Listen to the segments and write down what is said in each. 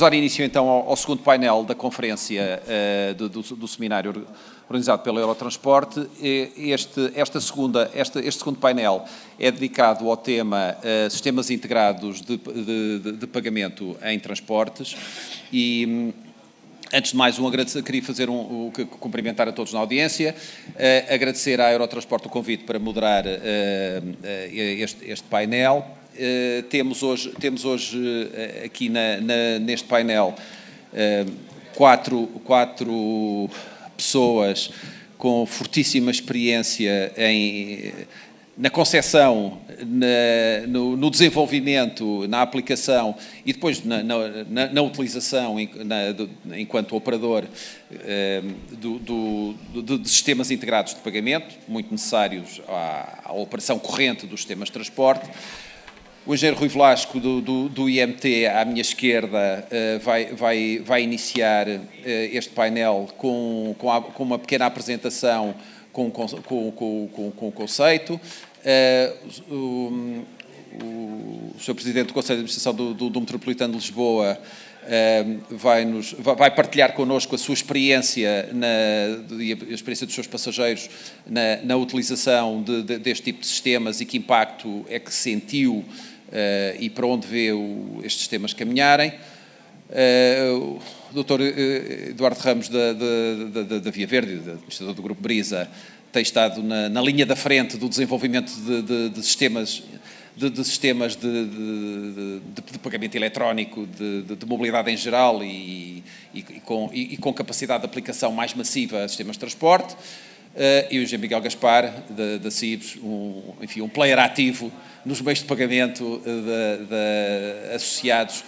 Vamos dar início então ao segundo painel da conferência do seminário organizado pela Eurotransporte. Este segundo painel é dedicado ao tema Sistemas Integrados de Pagamento em Transportes e, antes de mais, queria cumprimentar a todos na audiência, agradecer à Eurotransporte o convite para moderar este painel. Temos hoje aqui neste painel quatro pessoas com fortíssima experiência na concepção, no desenvolvimento, na aplicação e depois na utilização enquanto operador de sistemas integrados de pagamento, muito necessários à operação corrente dos sistemas de transporte. O engenheiro Rui Velasco, do IMT, à minha esquerda, vai iniciar este painel com uma pequena apresentação com o conceito. O Sr. Presidente do Conselho de Administração do Metropolitano de Lisboa vai partilhar connosco a sua experiência e a experiência dos seus passageiros na utilização deste tipo de sistemas e que impacto é que sentiu e para onde vê estes sistemas caminharem. O Dr. Eduardo Ramos, da Via Verde, administrador do Grupo Brisa, tem estado na linha da frente do desenvolvimento de sistemas de pagamento eletrónico, de mobilidade em geral e com capacidade de aplicação mais massiva a sistemas de transporte. E o engenheiro Miguel Gaspar, da CIBS, um player ativo nos meios de pagamento associados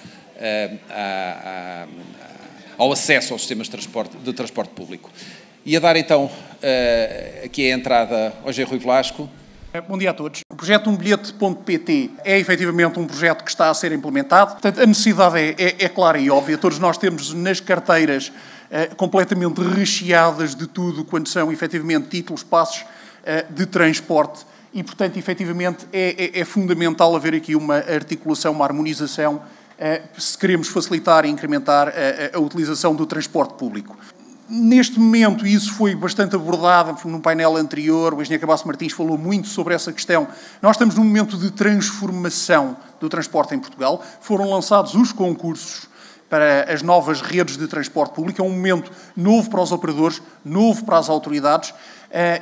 ao acesso aos sistemas de transporte público. E a dar então aqui a entrada ao engenheiro Rui Velasco. Bom dia a todos. O projeto umbilhete.pt é efetivamente um projeto que está a ser implementado. Portanto, a necessidade é clara e óbvia. Todos nós temos nas carteiras completamente recheadas de tudo quando são efetivamente títulos, passos de transporte e, portanto, efetivamente é fundamental haver aqui uma articulação, uma harmonização se queremos facilitar e incrementar a utilização do transporte público. Neste momento, isso foi bastante abordado num painel anterior, o engenheiro Cabasso Martins falou muito sobre essa questão. Nós estamos num momento de transformação do transporte em Portugal. Foram lançados os concursos para as novas redes de transporte público. É um momento novo para os operadores, novo para as autoridades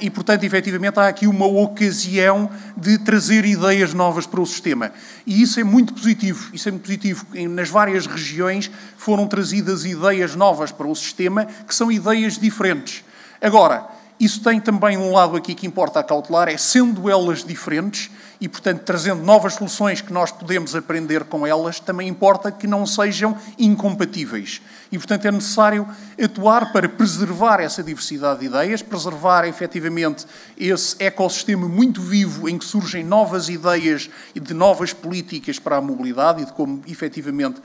e, portanto, efetivamente, há aqui uma ocasião de trazer ideias novas para o sistema. E isso é muito positivo. Isso é muito positivo. Nas várias regiões foram trazidas ideias novas para o sistema, que são ideias diferentes. Agora, isso tem também um lado aqui que importa acautelar, é sendo elas diferentes e, portanto, trazendo novas soluções que nós podemos aprender com elas, também importa que não sejam incompatíveis. E, portanto, é necessário atuar para preservar essa diversidade de ideias, preservar, efetivamente, esse ecossistema muito vivo em que surgem novas ideias e de novas políticas para a mobilidade e de como, efetivamente,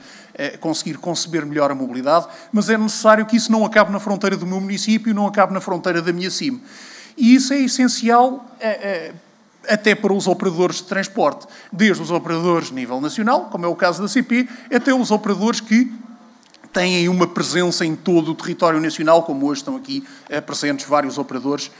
conseguir conceber melhor a mobilidade, mas é necessário que isso não acabe na fronteira do meu município, não acabe na fronteira da minha CIM. E isso é essencial até para os operadores de transporte, desde os operadores a nível nacional, como é o caso da CP, até os operadores que têm uma presença em todo o território nacional, como hoje estão aqui presentes vários operadores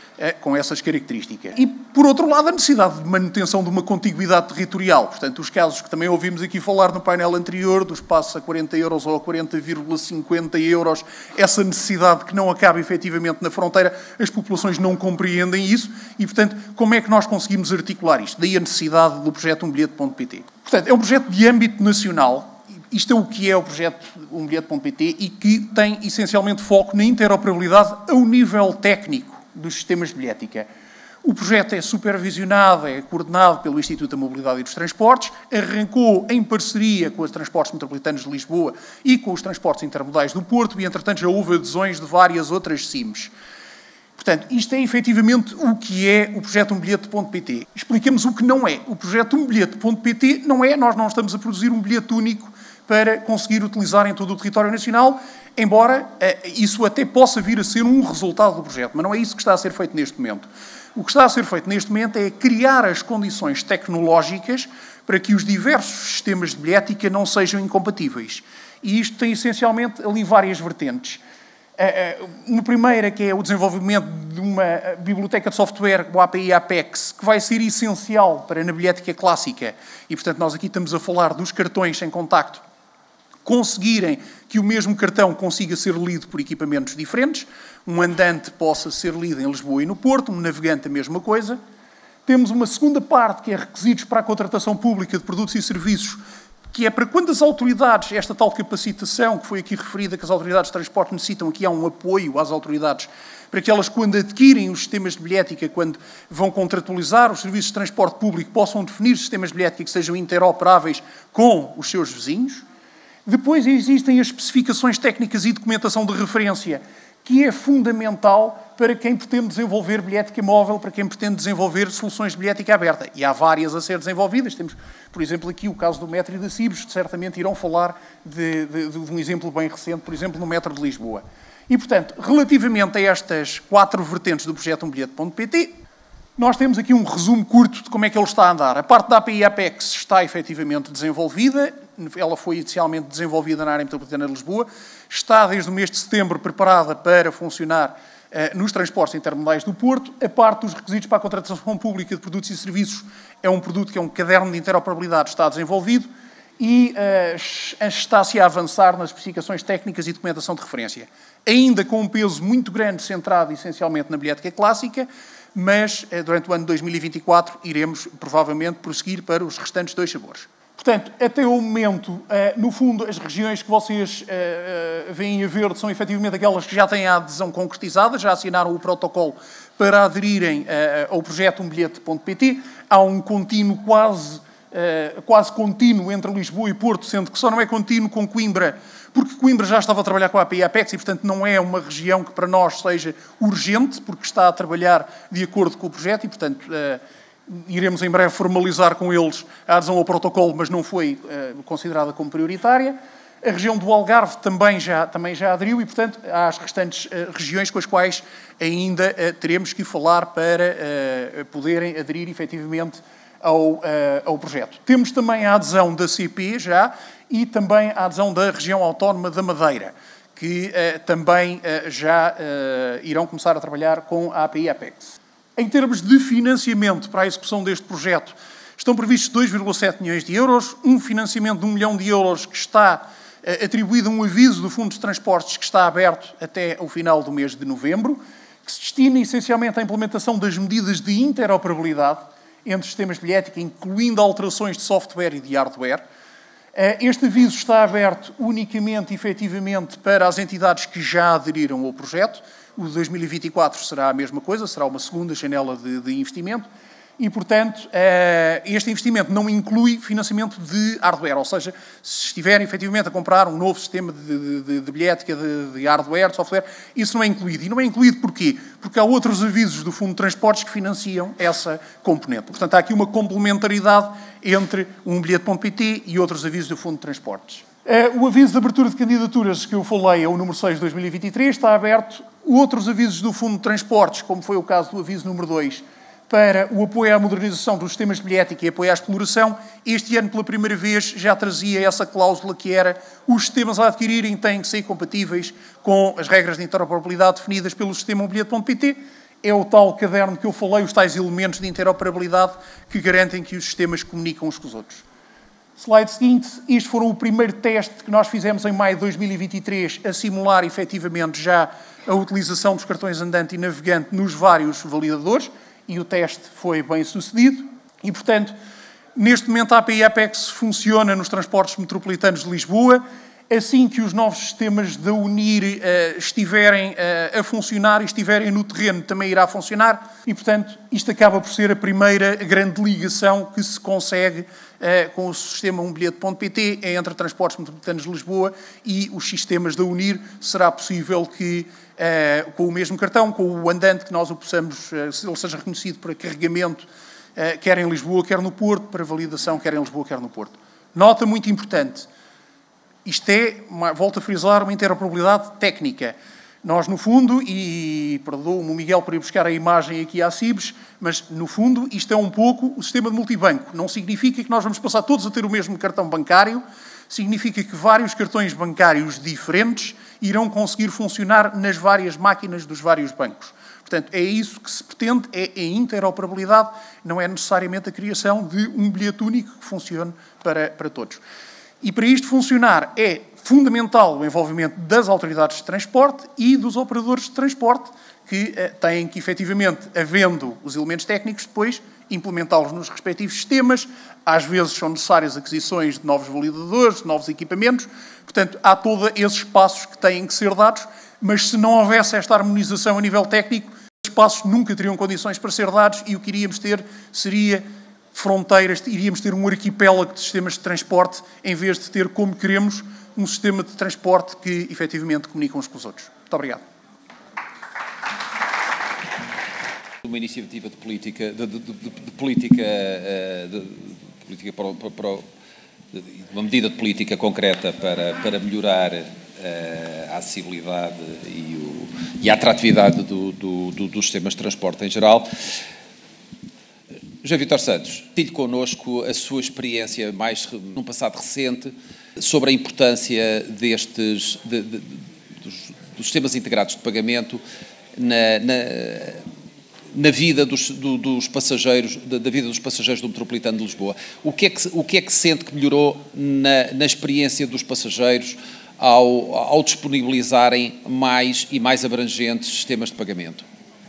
com essas características. E, por outro lado, a necessidade de manutenção de uma contiguidade territorial. Portanto, os casos que também ouvimos aqui falar no painel anterior, dos passos a 40 euros ou a 40,50 euros, essa necessidade que não acaba efetivamente na fronteira, as populações não compreendem isso e, portanto, como é que nós conseguimos articular isto? Daí a necessidade do projeto umbilhete.pt. Portanto, é um projeto de âmbito nacional. Isto é o que é o projeto umbilhete.pt e que tem essencialmente foco na interoperabilidade ao nível técnico dos sistemas de bilhética. O projeto é supervisionado, é coordenado pelo Instituto da Mobilidade e dos Transportes, arrancou em parceria com os Transportes Metropolitanos de Lisboa e com os Transportes Intermodais do Porto e, entretanto, já houve adesões de várias outras CIMs. Portanto, isto é efetivamente o que é o projeto umbilhete.pt. Expliquemos o que não é. O projeto umbilhete.pt não é, nós não estamos a produzir um bilhete único para conseguir utilizar em todo o território nacional, embora isso até possa vir a ser um resultado do projeto, mas não é isso que está a ser feito neste momento. O que está a ser feito neste momento é criar as condições tecnológicas para que os diversos sistemas de bilhética não sejam incompatíveis. E isto tem essencialmente ali várias vertentes. Uma primeira, que é o desenvolvimento de uma biblioteca de software, o API Apex, que vai ser essencial para na bilhética clássica. E, portanto, nós aqui estamos a falar dos cartões sem contacto conseguirem que o mesmo cartão consiga ser lido por equipamentos diferentes. Um andante possa ser lido em Lisboa e no Porto, um navegante a mesma coisa. Temos uma segunda parte, que é requisitos para a contratação pública de produtos e serviços, que é para quando as autoridades, esta tal capacitação que foi aqui referida, que as autoridades de transporte necessitam, aqui há um apoio às autoridades, para que elas, quando adquirem os sistemas de bilhética, quando vão contratualizar os serviços de transporte público, possam definir sistemas de bilhética que sejam interoperáveis com os seus vizinhos. Depois existem as especificações técnicas e documentação de referência, que é fundamental para quem pretende desenvolver bilhética móvel, para quem pretende desenvolver soluções de bilhética aberta. E há várias a ser desenvolvidas. Temos, por exemplo, aqui o caso do metro e da Cibes, que certamente irão falar de um exemplo bem recente, por exemplo, no metro de Lisboa. E, portanto, relativamente a estas 4 vertentes do projeto umbilhete.pt, nós temos aqui um resumo curto de como é que ele está a andar. A parte da API Apex está efetivamente desenvolvida. Ela foi inicialmente desenvolvida na área metropolitana de Lisboa. Está, desde o mês de setembro, preparada para funcionar nos transportes intermodais do Porto. A parte dos requisitos para a contratação pública de produtos e serviços é um produto que é um caderno de interoperabilidade, está desenvolvido e está-se a avançar nas especificações técnicas e documentação de referência. Ainda com um peso muito grande, centrado essencialmente na bilhética clássica, mas durante o ano de 2024 iremos, provavelmente, prosseguir para os restantes 2 sabores. Portanto, até o momento, no fundo, as regiões que vocês veem a verde são efetivamente aquelas que já têm a adesão concretizada, já assinaram o protocolo para aderirem ao projeto umbilhete.pt. Há um contínuo quase contínuo entre Lisboa e Porto, sendo que só não é contínuo com Coimbra, porque Coimbra já estava a trabalhar com a API Apex e, portanto, não é uma região que para nós seja urgente, porque está a trabalhar de acordo com o projeto e, portanto, iremos em breve formalizar com eles a adesão ao protocolo, mas não foi considerada como prioritária. A região do Algarve também já aderiu e, portanto, há as restantes regiões com as quais ainda teremos que falar para poderem aderir efetivamente ao projeto. Temos também a adesão da CP já e também a adesão da região autónoma da Madeira, que também já irão começar a trabalhar com a API Apex. Em termos de financiamento para a execução deste projeto, estão previstos 2,7 milhões de euros, um financiamento de 1 milhão de euros que está atribuído a um aviso do Fundo de Transportes que está aberto até o final do mês de novembro, que se destina essencialmente à implementação das medidas de interoperabilidade entre sistemas de bilhética, incluindo alterações de software e de hardware. Este aviso está aberto unicamente, efetivamente, para as entidades que já aderiram ao projeto. O de 2024 será a mesma coisa, será uma segunda janela de investimento. E, portanto, este investimento não inclui financiamento de hardware, ou seja, se estiverem efetivamente a comprar um novo sistema de bilhética, de hardware, de software, isso não é incluído. E não é incluído porquê? Porque há outros avisos do Fundo de Transportes que financiam essa componente. Portanto, há aqui uma complementaridade entre o umbilhete.pt e outros avisos do Fundo de Transportes. O aviso de abertura de candidaturas que eu falei é o número 6 de 2023, está aberto. Outros avisos do Fundo de Transportes, como foi o caso do aviso número 2, para o apoio à modernização dos sistemas de bilhética e apoio à exploração, este ano, pela primeira vez, já trazia essa cláusula que era os sistemas a adquirirem têm que ser compatíveis com as regras de interoperabilidade definidas pelo sistema umbilhete.pt. É o tal caderno que eu falei, os tais elementos de interoperabilidade que garantem que os sistemas comunicam uns com os outros. Slide seguinte, isto foi o primeiro teste que nós fizemos em maio de 2023 a simular efetivamente já a utilização dos cartões andante e navegante nos vários validadores e o teste foi bem sucedido e, portanto, neste momento a API Apex funciona nos transportes metropolitanos de Lisboa. Assim que os novos sistemas da UNIR estiverem a funcionar e estiverem no terreno, também irá funcionar. E, portanto, isto acaba por ser a primeira grande ligação que se consegue com o sistema umbilhete.pt entre transportes metropolitanos de Lisboa e os sistemas da UNIR. Será possível que, com o mesmo cartão, com o andante, que nós o possamos, ele seja reconhecido para carregamento, quer em Lisboa, quer no Porto, para validação, quer em Lisboa, quer no Porto. Nota muito importante. Isto é, volto a frisar, uma interoperabilidade técnica. Nós, no fundo, e perdoa-me o Miguel por ir buscar a imagem aqui à Cibes, mas, no fundo, isto é um pouco o sistema de multibanco. Não significa que nós vamos passar todos a ter o mesmo cartão bancário, significa que vários cartões bancários diferentes irão conseguir funcionar nas várias máquinas dos vários bancos. Portanto, é isso que se pretende, é a interoperabilidade, não é necessariamente a criação de um bilhete único que funcione para todos. E para isto funcionar é fundamental o envolvimento das autoridades de transporte e dos operadores de transporte, que têm que, efetivamente, havendo os elementos técnicos, depois implementá-los nos respectivos sistemas. Às vezes são necessárias aquisições de novos validadores, de novos equipamentos. Portanto, há todos esses passos que têm que ser dados, mas se não houvesse esta harmonização a nível técnico, esses passos nunca teriam condições para ser dados e o que iríamos ter seria fronteiras, iríamos ter um arquipélago de sistemas de transporte, em vez de ter, como queremos, um sistema de transporte que, efetivamente, comunica uns com os outros. Muito obrigado. Uma iniciativa de política, uma medida de política concreta para melhorar a acessibilidade e a atratividade dos sistemas de transporte em geral. José Vítor Santos, partilhe connosco a sua experiência, mais num passado recente, sobre a importância dos sistemas integrados de pagamento na vida dos passageiros, da vida dos passageiros do Metropolitano de Lisboa. O que é que sente que melhorou na experiência dos passageiros ao disponibilizarem mais e mais abrangentes sistemas de pagamento?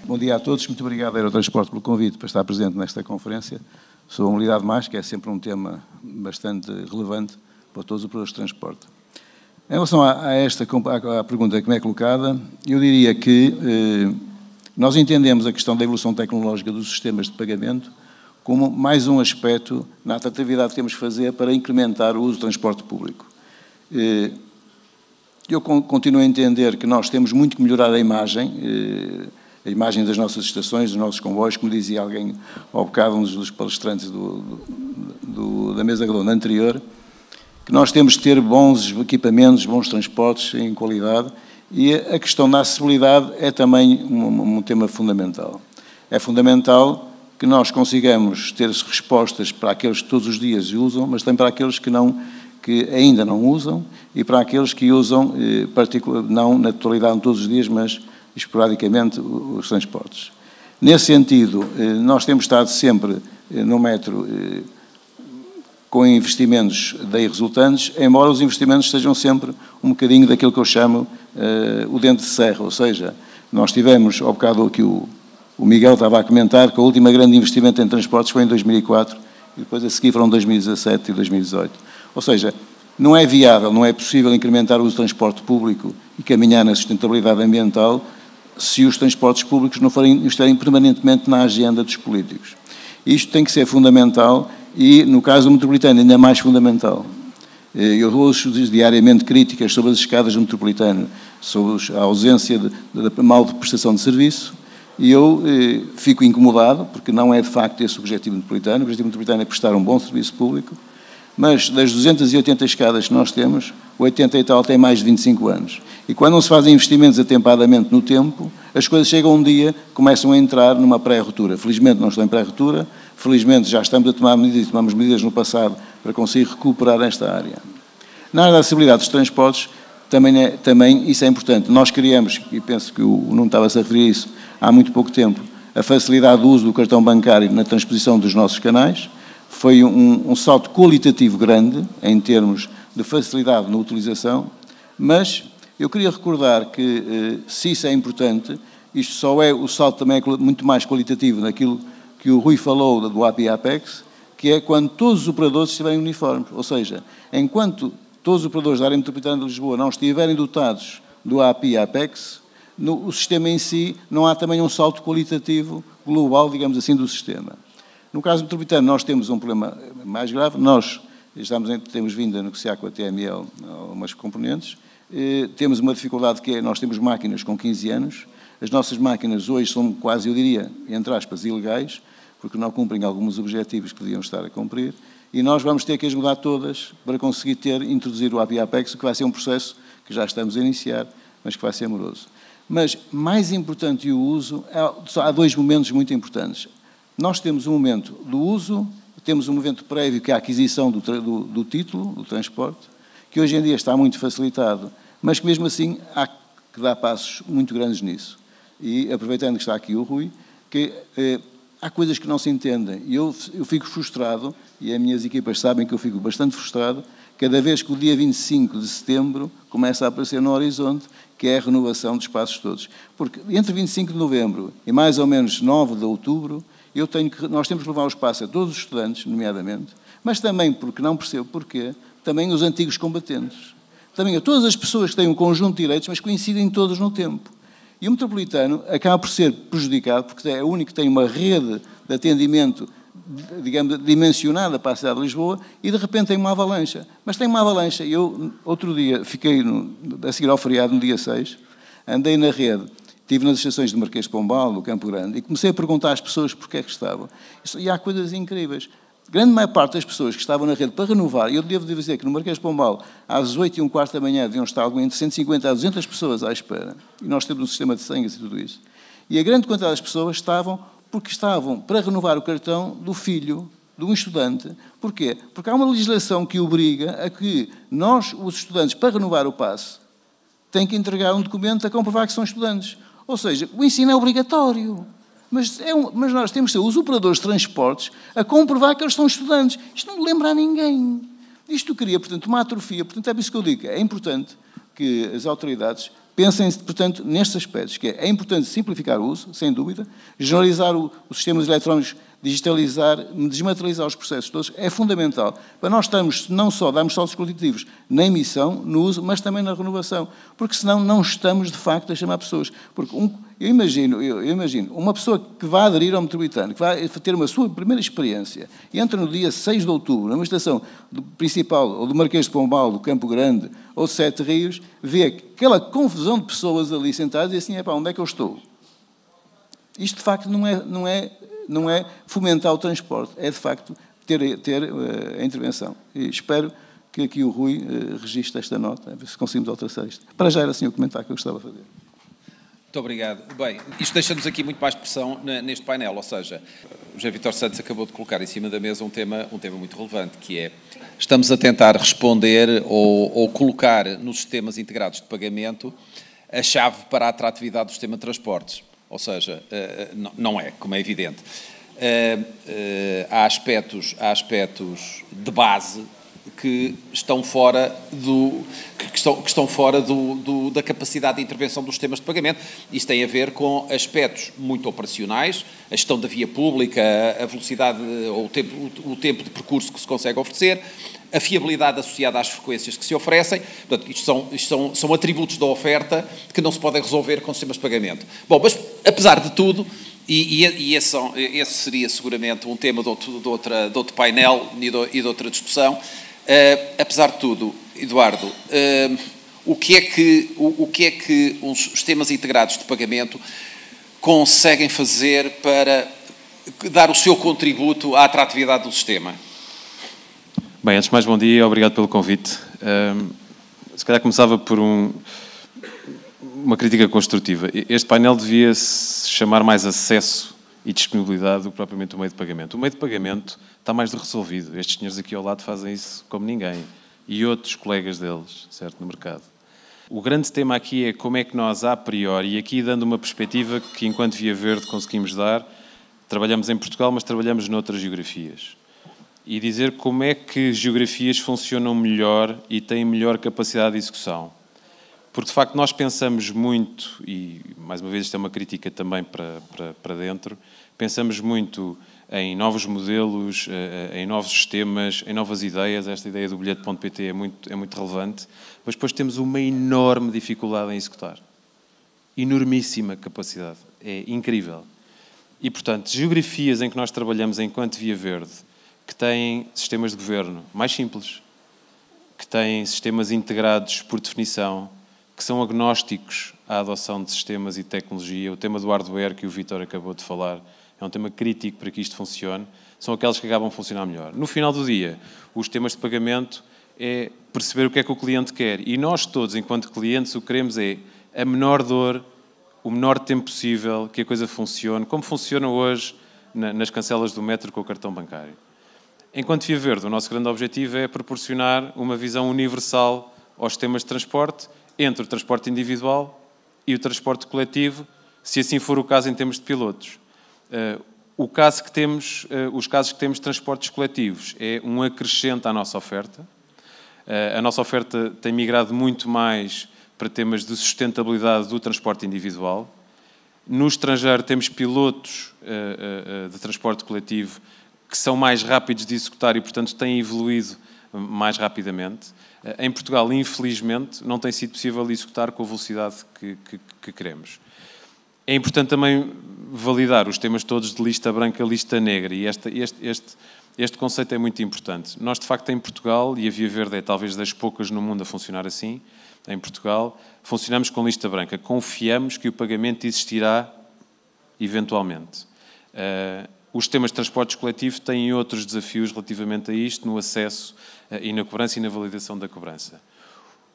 Bom dia a todos, muito obrigado à Eurotransporte pelo convite para estar presente nesta conferência sobre a mobilidade mais, que é sempre um tema bastante relevante para todos os operadores de transporte. Em relação à pergunta que me é colocada, eu diria que nós entendemos a questão da evolução tecnológica dos sistemas de pagamento como mais um aspecto na atratividade que temos que fazer para incrementar o uso do transporte público. Eu continuo a entender que nós temos muito que melhorar a imagem das nossas estações, dos nossos comboios, como dizia alguém ao bocado, um dos palestrantes da mesa redonda anterior, que nós temos que ter bons equipamentos, bons transportes em qualidade, e a questão da acessibilidade é também um tema fundamental. É fundamental que nós consigamos ter respostas para aqueles que todos os dias usam, mas também para aqueles que ainda não usam e para aqueles que usam, não na totalidade todos os dias, mas esporadicamente os transportes. Nesse sentido, nós temos estado sempre no metro com investimentos daí resultantes, embora os investimentos sejam sempre um bocadinho daquilo que eu chamo o dente de serra, ou seja, nós tivemos, ao bocado aqui o Miguel estava a comentar, que o último grande investimento em transportes foi em 2004, e depois a seguir foram 2017 e 2018. Ou seja, não é viável, não é possível incrementar o uso do transporte público e caminhar na sustentabilidade ambiental se os transportes públicos não estiverem permanentemente na agenda dos políticos. Isto tem que ser fundamental e, no caso do Metropolitano, ainda mais fundamental. Eu ouço diariamente críticas sobre as escadas do Metropolitano, sobre a ausência da mal de prestação de serviço, e eu fico incomodado, porque não é de facto esse o objetivo metropolitano. O objetivo metropolitano é prestar um bom serviço público, mas das 280 escadas que nós temos, 80 e tal têm mais de 25 anos. E quando não se fazem investimentos atempadamente no tempo, as coisas chegam um dia, começam a entrar numa pré-ruptura. Felizmente não estão em pré-ruptura, felizmente já estamos a tomar medidas, e tomamos medidas no passado para conseguir recuperar esta área. Na área da acessibilidade dos transportes, também isso é importante. Nós criamos, e penso que o Nuno estava-se a referir a isso, há muito pouco tempo, a facilidade do uso do cartão bancário na transposição dos nossos canais. Foi um salto qualitativo grande em termos de facilidade na utilização, mas eu queria recordar que, se isso é importante, isto só é, o salto também é muito mais qualitativo naquilo que o Rui falou do API Apex, que é quando todos os operadores estiverem uniformes, ou seja, enquanto todos os operadores da área metropolitana de Lisboa não estiverem dotados do API Apex, o sistema em si não há também um salto qualitativo global, digamos assim, do sistema. No caso metropolitano, nós temos um problema mais grave. Nós temos vindo a negociar com a TML algumas componentes. Temos uma dificuldade que é, nós temos máquinas com 15 anos. As nossas máquinas hoje são quase, eu diria, entre aspas, ilegais, porque não cumprem alguns objetivos que deviam estar a cumprir. E nós vamos ter que as mudar todas para conseguir introduzir o API Apex, que vai ser um processo que já estamos a iniciar, mas que vai ser moroso. Mas, mais importante que o uso, há dois momentos muito importantes. Nós temos um momento do uso, temos um momento prévio, que é a aquisição do título, do transporte, que hoje em dia está muito facilitado, mas que mesmo assim há que dar passos muito grandes nisso. E aproveitando que está aqui o Rui, que há coisas que não se entendem. E eu fico frustrado, e as minhas equipas sabem que eu fico bastante frustrado, cada vez que o dia 25 de setembro começa a aparecer no horizonte, que é a renovação dos passos todos. Porque entre 25 de novembro e mais ou menos 9 de outubro, nós temos que levar os passos a todos os estudantes, nomeadamente, mas também, porque não percebo porquê, também os antigos combatentes. Também a todas as pessoas que têm um conjunto de direitos, mas coincidem todos no tempo. E o metropolitano acaba por ser prejudicado, porque é o único que tem uma rede de atendimento, digamos, dimensionada para a cidade de Lisboa, e de repente tem uma avalanche. Mas tem uma avalanche. Eu, outro dia, fiquei, a seguir ao feriado, no dia 6, andei na rede, estive nas estações do Marquês de Pombal, no Campo Grande, e comecei a perguntar às pessoas porquê é que estavam. E há coisas incríveis. Grande maior parte das pessoas que estavam na rede para renovar, e eu devo dizer que no Marquês de Pombal, às 8h15 da manhã, deviam estar algo entre 150 a 200 pessoas à espera. E nós temos um sistema de senhas e tudo isso. E a grande quantidade das pessoas estavam porque estavam para renovar o cartão do filho de um estudante. Porquê? Porque há uma legislação que obriga a que nós, os estudantes, para renovar o passe, têm que entregar um documento a comprovar que são estudantes. Ou seja, o ensino é obrigatório. Mas nós temos que ser os operadores de transportes a comprovar que eles são estudantes. Isto não lembra a ninguém. Isto cria, portanto, uma atrofia. Portanto, é isso que eu digo. É importante que as autoridades pensem, portanto, nestes aspectos, que é importante simplificar o uso, sem dúvida, generalizar os sistemas eletrónicos, digitalizar, desmaterializar os processos todos, é fundamental. Para nós estamos, não só darmos saltos qualitativos na emissão, no uso, mas também na renovação. Porque senão não estamos, de facto, a chamar pessoas. Porque eu imagino, uma pessoa que vai aderir ao metropolitano, que vai ter uma sua primeira experiência, e entra no dia 6 de outubro, numa estação principal, ou do Marquês de Pombal, do Campo Grande, ou de Sete Rios, vê aquela confusão de pessoas ali sentadas e assim, onde é que eu estou? Isto, de facto, não é fomentar o transporte, é, de facto, ter a intervenção. E espero que aqui o Rui registre esta nota, a ver se conseguimos ultrapassar isto. Para já era assim o comentário que eu gostava de fazer. Muito obrigado. Bem, isto deixa-nos aqui muito mais pressão neste painel, ou seja, o José Vítor Santos acabou de colocar em cima da mesa um tema muito relevante, que é, estamos a tentar responder ou colocar nos sistemas integrados de pagamento a chave para a atratividade do sistema de transportes. Ou seja, não é, como é evidente. Há aspectos de base que estão fora da capacidade de intervenção dos sistemas de pagamento. Isso tem a ver com aspectos muito operacionais, a gestão da via pública, a velocidade ou o tempo de percurso que se consegue oferecer, a fiabilidade associada às frequências que se oferecem. Portanto, isto são atributos da oferta que não se podem resolver com sistemas de pagamento. Bom, mas apesar de tudo, e esse seria seguramente um tema de outro painel e de outra discussão, apesar de tudo, Eduardo, o que é que os sistemas integrados de pagamento conseguem fazer para dar o seu contributo à atratividade do sistema? Bem, antes de mais, bom dia e obrigado pelo convite. Se calhar começava por uma crítica construtiva. Este painel devia se chamar mais acesso e disponibilidade do que propriamente o meio de pagamento. O meio de pagamento está mais do resolvido. Estes senhores aqui ao lado fazem isso como ninguém. E outros colegas deles, certo, no mercado. O grande tema aqui é como é que nós, a priori, e aqui dando uma perspectiva que, enquanto Via Verde, conseguimos dar, trabalhamos em Portugal, mas trabalhamos noutras geografias. E dizer como é que geografias funcionam melhor e têm melhor capacidade de execução. Porque, de facto, nós pensamos muito, e, mais uma vez, isto é uma crítica também para dentro, pensamos muito em novos modelos, em novos sistemas, em novas ideias. Esta ideia do bilhete.pt é muito relevante, mas depois temos uma enorme dificuldade em executar. Enormíssima capacidade. É incrível. E, portanto, geografias em que nós trabalhamos enquanto Via Verde, que têm sistemas de governo mais simples, que têm sistemas integrados por definição, que são agnósticos à adoção de sistemas e tecnologia. O tema do hardware que o Vítor acabou de falar é um tema crítico para que isto funcione. São aqueles que acabam a funcionar melhor. No final do dia, os sistemas de pagamento é perceber o que é que o cliente quer. E nós todos, enquanto clientes, o que queremos é a menor dor, o menor tempo possível, que a coisa funcione, como funciona hoje nas cancelas do metro com o cartão bancário. Enquanto Via Verde, o nosso grande objetivo é proporcionar uma visão universal aos sistemas de transporte, entre o transporte individual e o transporte coletivo, se assim for o caso em termos de pilotos. Os casos que temos de transportes coletivos é um acrescente à nossa oferta. A nossa oferta tem migrado muito mais para temas de sustentabilidade do transporte individual. No estrangeiro temos pilotos de transporte coletivo que são mais rápidos de executar e, portanto, têm evoluído mais rapidamente. Em Portugal, infelizmente, não tem sido possível executar com a velocidade que queremos. É importante também validar os temas todos de lista branca, lista negra, e este conceito é muito importante. Nós, de facto, em Portugal, e a Via Verde é talvez das poucas no mundo a funcionar assim, em Portugal, funcionamos com lista branca. Confiamos que o pagamento existirá eventualmente. Os sistemas de transportes coletivos têm outros desafios relativamente a isto, no acesso e na cobrança e na validação da cobrança.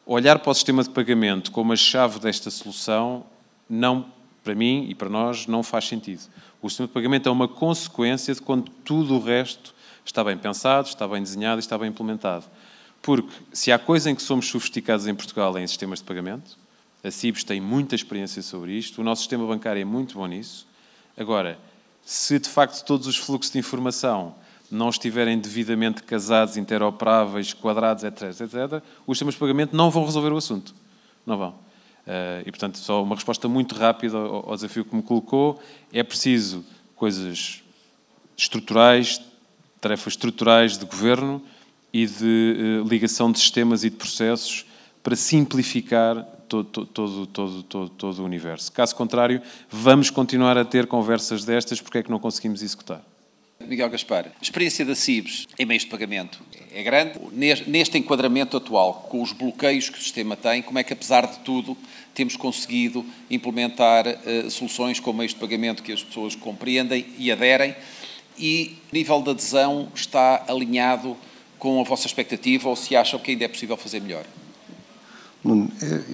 Olhar para o sistema de pagamento como a chave desta solução, não, para mim e para nós, não faz sentido. O sistema de pagamento é uma consequência de quando tudo o resto está bem pensado, está bem desenhado e está bem implementado. Porque se há coisa em que somos sofisticados em Portugal é em sistemas de pagamento, a CIBS tem muita experiência sobre isto, o nosso sistema bancário é muito bom nisso. Agora, se de facto todos os fluxos de informação não estiverem devidamente casados, interoperáveis, quadrados, etc., os sistemas de pagamento não vão resolver o assunto. Não vão. E, portanto, só uma resposta muito rápida ao desafio que me colocou. É preciso coisas estruturais, tarefas estruturais de governo e de ligação de sistemas e de processos para simplificar todo o universo. Caso contrário, vamos continuar a ter conversas destas porque é que não conseguimos executar. Miguel Gaspar, a experiência da CIBS em meios de pagamento é grande. Neste enquadramento atual, com os bloqueios que o sistema tem, como é que, apesar de tudo, temos conseguido implementar soluções com meios de pagamento que as pessoas compreendem e aderem, e o nível de adesão está alinhado com a vossa expectativa ou se acham que ainda é possível fazer melhor?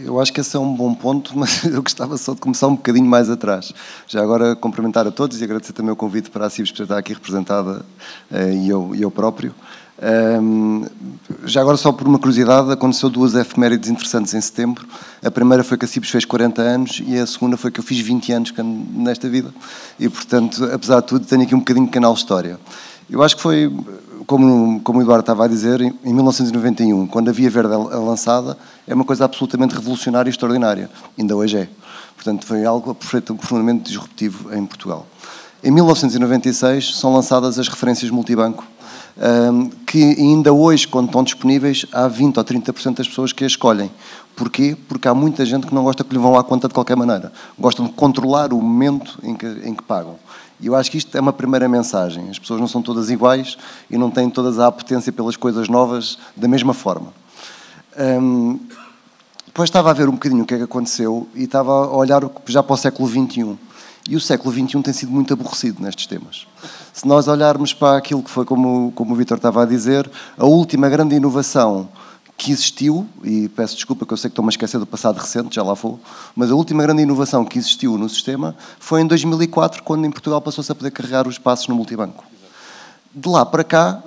Eu acho que esse é um bom ponto, mas eu gostava só de começar um bocadinho mais atrás. Já agora cumprimentar a todos e agradecer também o convite para a CIBS por estar aqui representada e eu próprio. Já agora, só por uma curiosidade, aconteceu duas efemérides interessantes em setembro. A primeira foi que a CIBS fez 40 anos e a segunda foi que eu fiz 20 anos nesta vida. E, portanto, apesar de tudo, tenho aqui um bocadinho de canal história. Eu acho que foi, como o Eduardo estava a dizer, em 1991, quando a Via Verde é lançada, é uma coisa absolutamente revolucionária e extraordinária. Ainda hoje é. Portanto, foi algo profundamente disruptivo em Portugal. Em 1996 são lançadas as referências multibanco, que ainda hoje, quando estão disponíveis, há 20% ou 30% das pessoas que as escolhem. Porquê? Porque há muita gente que não gosta que lhe vão à conta de qualquer maneira. Gostam de controlar o momento em que pagam. E eu acho que isto é uma primeira mensagem. As pessoas não são todas iguais e não têm todas a apetência pelas coisas novas da mesma forma. Depois estava a ver um bocadinho o que é que aconteceu e estava a olhar já para o século XXI. E o século XXI tem sido muito aborrecido nestes temas. Se nós olharmos para aquilo que foi, como o Vítor estava a dizer, a última grande inovação que existiu, e peço desculpa que eu sei que estou-me a esquecer do passado recente, já lá vou, mas a última grande inovação que existiu no sistema foi em 2004, quando em Portugal passou-se a poder carregar os passos no multibanco. De lá para cá,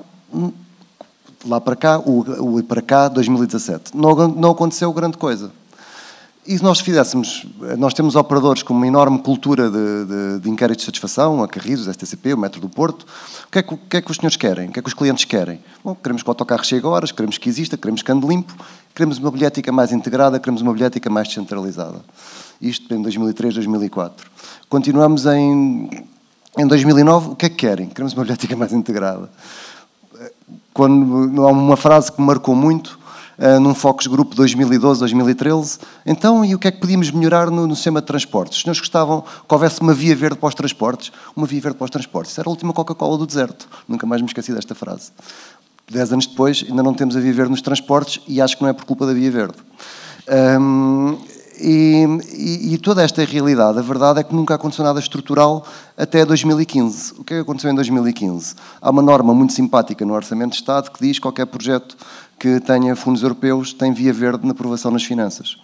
2017, não aconteceu grande coisa. E se nós fizéssemos, nós temos operadores com uma enorme cultura de inquérito de satisfação, a Carris, o STCP, o Metro do Porto. O que é que os senhores querem? O que é que os clientes querem? Bom, queremos que o autocarro chegue a horas, queremos que exista, queremos que ande limpo, queremos uma bilhética mais integrada, queremos uma bilhética mais descentralizada. Isto em 2003, 2004. Continuamos em 2009, o que é que querem? Queremos uma bilhética mais integrada. Quando há uma frase que me marcou muito, num Focus Group 2012, 2013. Então, e o que é que podíamos melhorar no sistema de transportes? Os senhores gostavam que houvesse uma via verde para os transportes? Uma via verde para os transportes. Isso era a última Coca-Cola do deserto. Nunca mais me esqueci desta frase. 10 anos depois, ainda não temos a via verde nos transportes e acho que não é por culpa da via verde. E toda esta realidade, a verdade é que nunca aconteceu nada estrutural até 2015. O que é que aconteceu em 2015? Há uma norma muito simpática no Orçamento de Estado que diz que qualquer projeto que tenha fundos europeus tem via verde na aprovação nas finanças.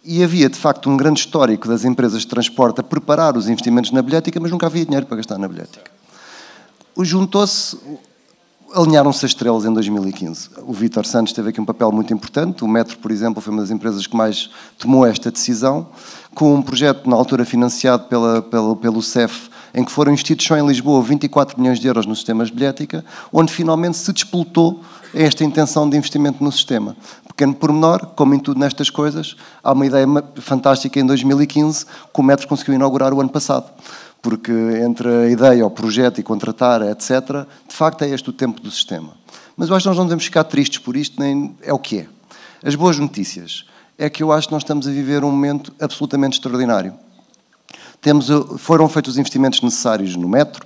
E havia, de facto, um grande histórico das empresas de transporte a preparar os investimentos na bilhética, mas nunca havia dinheiro para gastar na bilhética. Juntou-se alinharam-se as estrelas em 2015. O Vítor Santos teve aqui um papel muito importante. O Metro, por exemplo, foi uma das empresas que mais tomou esta decisão, com um projeto, na altura, financiado pelo CEF, em que foram investidos só em Lisboa 24 milhões de euros nos sistemas de bilhética, onde finalmente se desplotou esta intenção de investimento no sistema. Pequeno pormenor, como em tudo nestas coisas, há uma ideia fantástica em 2015 que o Metro conseguiu inaugurar o ano passado. Porque entre a ideia, o projeto e contratar, etc., de facto é este o tempo do sistema. Mas eu acho que nós não devemos ficar tristes por isto, nem é o que é. As boas notícias é que eu acho que nós estamos a viver um momento absolutamente extraordinário. Foram feitos os investimentos necessários no metro,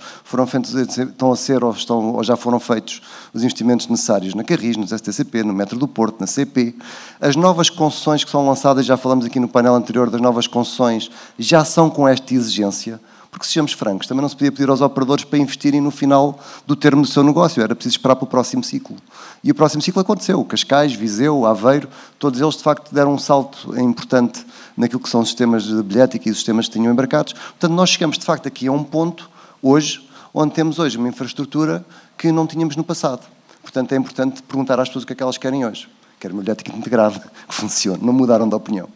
estão a ser ou já foram feitos os investimentos necessários na Carris, no STCP, no metro do Porto, na CP. As novas concessões que são lançadas, já falamos aqui no painel anterior das novas concessões, já são com esta exigência. Porque, sejamos francos, também não se podia pedir aos operadores para investirem no final do termo do seu negócio, era preciso esperar para o próximo ciclo. E o próximo ciclo aconteceu. Cascais, Viseu, Aveiro, todos eles, de facto, deram um salto importante naquilo que são os sistemas de bilhética e os sistemas que tinham embarcados. Portanto, nós chegamos, de facto, aqui a um ponto, hoje, onde temos hoje uma infraestrutura que não tínhamos no passado. Portanto, é importante perguntar às pessoas o que é que elas querem hoje. Querem uma bilhética integrada, que funcione, não mudaram de opinião.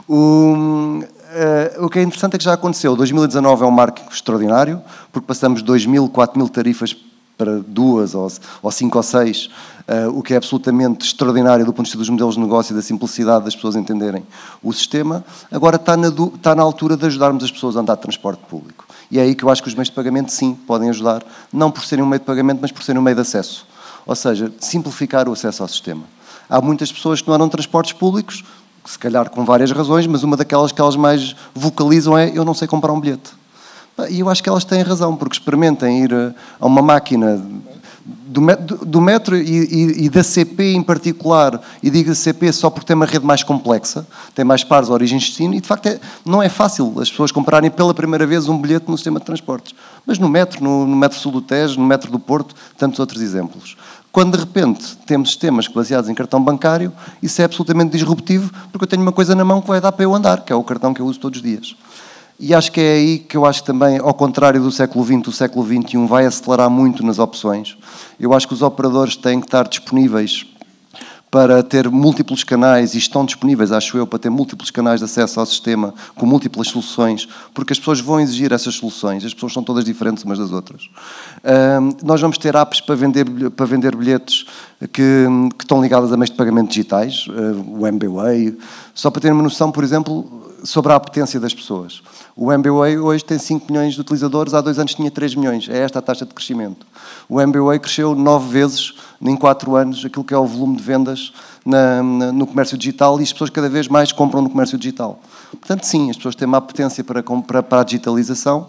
O que é interessante é que já aconteceu. 2019 é um marco extraordinário, porque passamos de 2.000, 4.000 tarifas para 2 ou 5 ou 6, o que é absolutamente extraordinário do ponto de vista dos modelos de negócio e da simplicidade das pessoas entenderem o sistema. Agora está na altura de ajudarmos as pessoas a andar de transporte público. E é aí que eu acho que os meios de pagamento, sim, podem ajudar, não por serem um meio de pagamento, mas por serem um meio de acesso. Ou seja, simplificar o acesso ao sistema. Há muitas pessoas que não andam de transportes públicos, se calhar com várias razões, mas uma daquelas que elas mais vocalizam é: eu não sei comprar um bilhete. E eu acho que elas têm razão, porque experimentem ir a uma máquina do metro e da CP em particular, e digo CP só porque tem uma rede mais complexa, tem mais pares, origem e destino, e de facto não é fácil as pessoas comprarem pela primeira vez um bilhete no sistema de transportes. Mas no metro Sul do Tejo, no metro do Porto, tantos outros exemplos. Quando de repente temos sistemas baseados em cartão bancário, isso é absolutamente disruptivo, porque eu tenho uma coisa na mão que vai dar para eu andar, que é o cartão que eu uso todos os dias. E acho que é aí que eu acho que também, ao contrário do século XX, o século XXI vai acelerar muito nas opções. Eu acho que os operadores têm que estar disponíveis para ter múltiplos canais, e estão disponíveis, acho eu, para ter múltiplos canais de acesso ao sistema, com múltiplas soluções, porque as pessoas vão exigir essas soluções, as pessoas são todas diferentes umas das outras. Nós vamos ter apps para vender bilhetes que estão ligadas a meios de pagamento digitais, o MBWay, só para ter uma noção, por exemplo, sobre a apetência das pessoas. O MBWay hoje tem 5 milhões de utilizadores, há 2 anos tinha 3 milhões, é esta a taxa de crescimento. O MBWay cresceu 9 vezes em 4 anos aquilo que é o volume de vendas no comércio digital, e as pessoas cada vez mais compram no comércio digital. Portanto, sim, as pessoas têm uma apetência para a digitalização.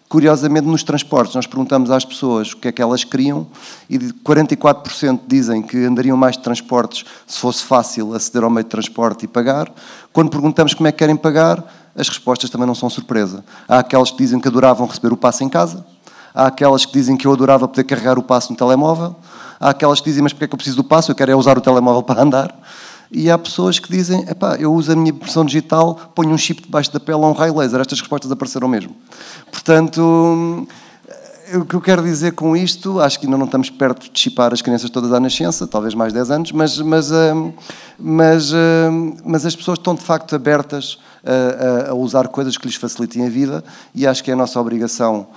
Curiosamente, nos transportes, nós perguntamos às pessoas o que é que elas queriam, e 44% dizem que andariam mais de transportes se fosse fácil aceder ao meio de transporte e pagar. Quando perguntamos como é que querem pagar, as respostas também não são surpresa. Há aquelas que dizem que adoravam receber o passe em casa, há aquelas que dizem que eu adorava poder carregar o passe no telemóvel, há aquelas que dizem: mas porque é que eu preciso do passe? Eu quero é usar o telemóvel para andar. E há pessoas que dizem: epá, eu uso a minha impressão digital, ponho um chip debaixo da pele a um raio laser. Estas respostas apareceram mesmo. Portanto, o que eu quero dizer com isto, acho que ainda não estamos perto de chipar as crianças todas à nascença, talvez mais 10 anos, mas as pessoas estão de facto abertas a usar coisas que lhes facilitem a vida, e acho que é a nossa obrigação,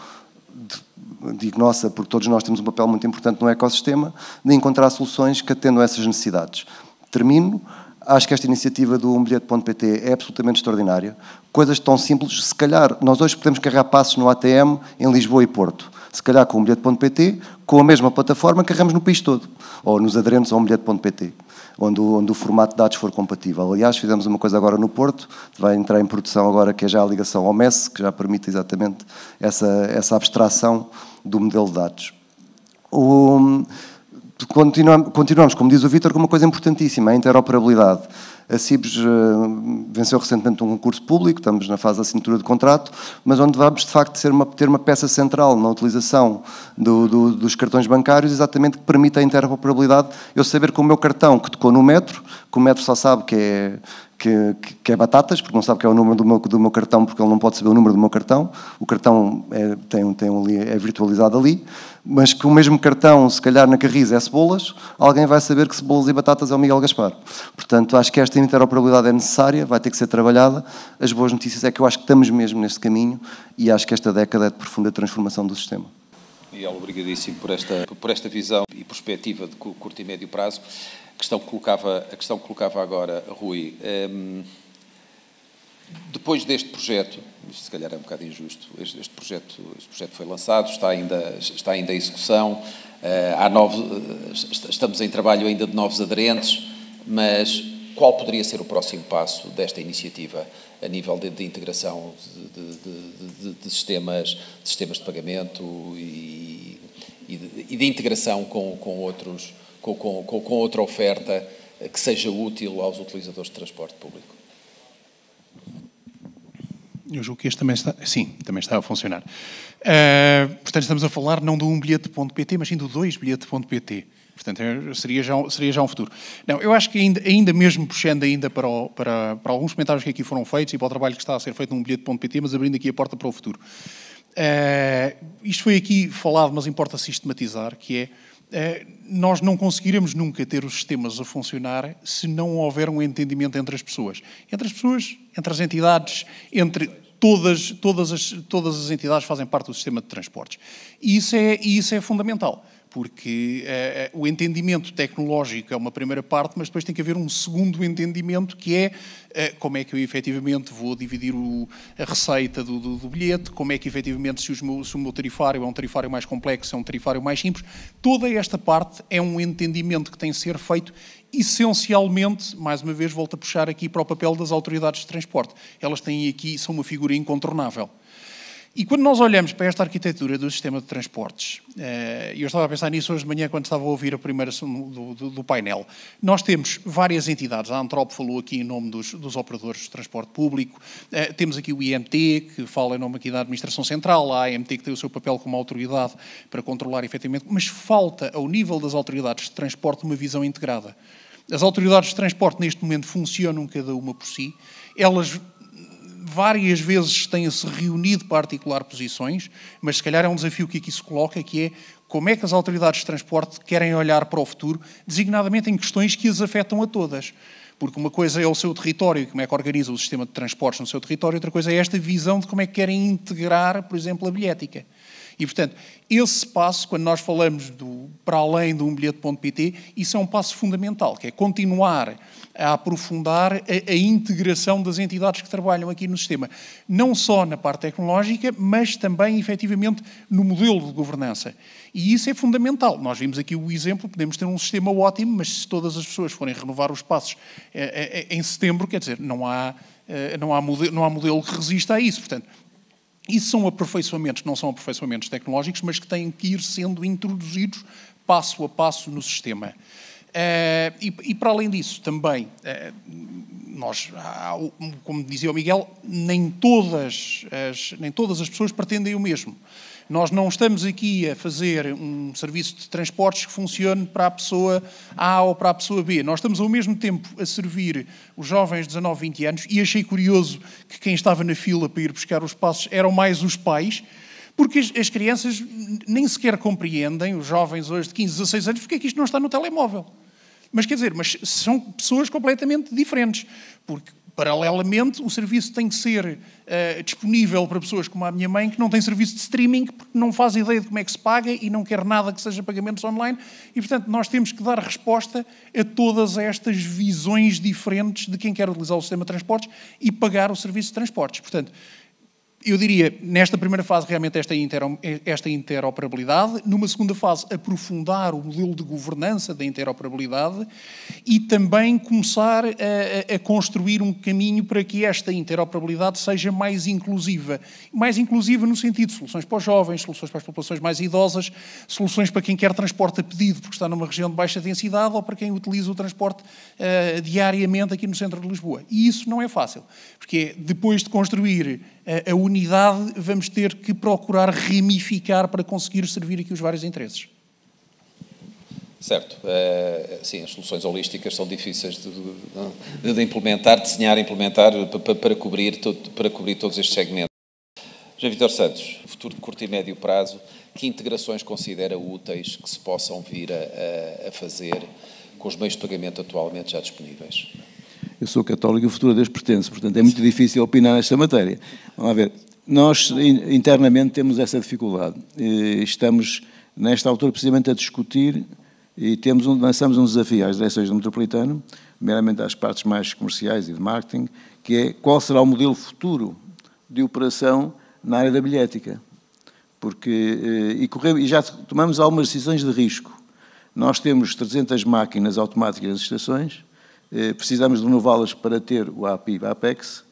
digo nossa, porque todos nós temos um papel muito importante no ecossistema, de encontrar soluções que atendam a essas necessidades. Termino. Acho que esta iniciativa do umbilhete.pt é absolutamente extraordinária. Coisas tão simples. Se calhar, nós hoje podemos carregar passos no ATM em Lisboa e Porto. Se calhar com o umbilhete.pt, com a mesma plataforma, carregamos no país todo. Ou nos aderentes ao umbilhete.pt, onde o formato de dados for compatível. Aliás, fizemos uma coisa agora no Porto, vai entrar em produção agora, que é já a ligação ao MES, que já permite exatamente essa abstração do modelo de dados. Continuamos, como diz o Vítor, com uma coisa importantíssima, a interoperabilidade. A Cibes venceu recentemente um concurso público, estamos na fase de assinatura de contrato, mas onde vamos, de facto, ter uma peça central na utilização dos cartões bancários, exatamente que permite a interoperabilidade. Eu saber que o meu cartão que tocou no metro, que o metro só sabe que que é batatas, porque não sabe que é o número do meu cartão, porque ele não pode saber o número do meu cartão. O cartão é virtualizado ali, mas que o mesmo cartão, se calhar na Carris é cebolas, alguém vai saber que cebolas e batatas é o Miguel Gaspar. Portanto, acho que esta interoperabilidade é necessária, vai ter que ser trabalhada. As boas notícias é que eu acho que estamos mesmo neste caminho e acho que esta década é de profunda transformação do sistema. Miguel, obrigadíssimo por esta visão e perspectiva de curto e médio prazo. A questão que colocava agora, Rui, depois deste projeto, isto se calhar é um bocado injusto, este projeto foi lançado, está ainda em execução, estamos em trabalho ainda de novos aderentes, mas qual poderia ser o próximo passo desta iniciativa a nível de integração de sistemas de pagamento e de integração com outra oferta que seja útil aos utilizadores de transporte público? Eu julgo que este também está a funcionar. Portanto, estamos a falar não do umbilhete.pt, mas sim do 2bilhete.pt. Portanto, seria já um futuro. Não, eu acho que ainda mesmo puxando ainda para alguns comentários que aqui foram feitos e para o trabalho que está a ser feito no umbilhete.pt, mas abrindo aqui a porta para o futuro. Isto foi aqui falado, mas importa sistematizar, que nós não conseguiremos nunca ter os sistemas a funcionar se não houver um entendimento entre as pessoas. Entre as entidades, entre todas as entidades que fazem parte do sistema de transportes. E isso é fundamental, porque o entendimento tecnológico é uma primeira parte, mas depois tem que haver um segundo entendimento, que é como é que eu efetivamente vou dividir a receita do bilhete, como é que efetivamente se o meu tarifário é um tarifário mais complexo, é um tarifário mais simples. Toda esta parte é um entendimento que tem de ser feito essencialmente, mais uma vez volto a puxar aqui para o papel das autoridades de transporte. Elas têm aqui, são uma figura incontornável. E quando nós olhamos para esta arquitetura do sistema de transportes, e eu estava a pensar nisso hoje de manhã quando estava a ouvir a primeira do painel, nós temos várias entidades. A Antrop falou aqui em nome dos operadores de transporte público, temos aqui o IMT, que fala em nome aqui da Administração Central, a AMT, que tem o seu papel como autoridade para controlar efetivamente, mas falta, ao nível das autoridades de transporte, uma visão integrada. As autoridades de transporte, neste momento, funcionam cada uma por si. Elas várias vezes têm-se reunido para articular posições, mas se calhar é um desafio que aqui se coloca, que é como é que as autoridades de transporte querem olhar para o futuro, designadamente em questões que as afetam a todas. Porque uma coisa é o seu território, como é que organiza o sistema de transportes no seu território, outra coisa é esta visão de como é que querem integrar, por exemplo, a bilhética. E, portanto, esse passo, quando nós falamos para além do umbilhete.pt, isso é um passo fundamental, que é continuar a aprofundar a integração das entidades que trabalham aqui no sistema. Não só na parte tecnológica, mas também, efetivamente, no modelo de governança. E isso é fundamental. Nós vimos aqui o exemplo, podemos ter um sistema ótimo, mas se todas as pessoas forem renovar os passos em setembro, quer dizer, não há modelo que resista a isso. Portanto, isso são aperfeiçoamentos, não são aperfeiçoamentos tecnológicos, mas que têm que ir sendo introduzidos passo a passo no sistema. E para além disso, também, como dizia o Miguel, nem todas as pessoas pretendem o mesmo. Nós não estamos aqui a fazer um serviço de transportes que funcione para a pessoa A ou para a pessoa B. Nós estamos ao mesmo tempo a servir os jovens de 19, 20 anos e achei curioso que quem estava na fila para ir buscar os passos eram mais os pais, porque as crianças nem sequer compreendem, os jovens hoje de 15, 16 anos, porque é que isto não está no telemóvel. Mas quer dizer, são pessoas completamente diferentes, porque paralelamente o serviço tem que ser disponível para pessoas como a minha mãe, que não tem serviço de streaming, porque não faz ideia de como é que se paga e não quer nada que seja pagamentos online. E, portanto, nós temos que dar resposta a todas estas visões diferentes de quem quer utilizar o sistema de transportes e pagar o serviço de transportes. Portanto, eu diria, nesta primeira fase, realmente esta interoperabilidade. Numa segunda fase, aprofundar o modelo de governança da interoperabilidade e também começar a construir um caminho para que esta interoperabilidade seja mais inclusiva. Mais inclusiva no sentido de soluções para os jovens, soluções para as populações mais idosas, soluções para quem quer transporte a pedido, porque está numa região de baixa densidade, ou para quem utiliza o transporte diariamente aqui no centro de Lisboa. E isso não é fácil, porque depois de construir a unidade, vamos ter que procurar ramificar para conseguir servir aqui os vários interesses. Certo. Sim, as soluções holísticas são difíceis de implementar, desenhar e implementar para cobrir todos estes segmentos. José Vítor Santos, futuro de curto e médio prazo, que integrações considera úteis que se possam vir a fazer com os meios de pagamento atualmente já disponíveis? Eu sou católico e o futuro a Deus pertence, portanto é muito difícil opinar nesta matéria. Vamos lá ver. Nós internamente temos essa dificuldade. Estamos, nesta altura, precisamente a discutir e lançamos um desafio às direções do Metropolitano, primeiramente às partes mais comerciais e de marketing, que é qual será o modelo futuro de operação na área da bilhética. E já tomamos algumas decisões de risco. Nós temos 300 máquinas automáticas nas estações, precisamos de renová-las para ter o API APEX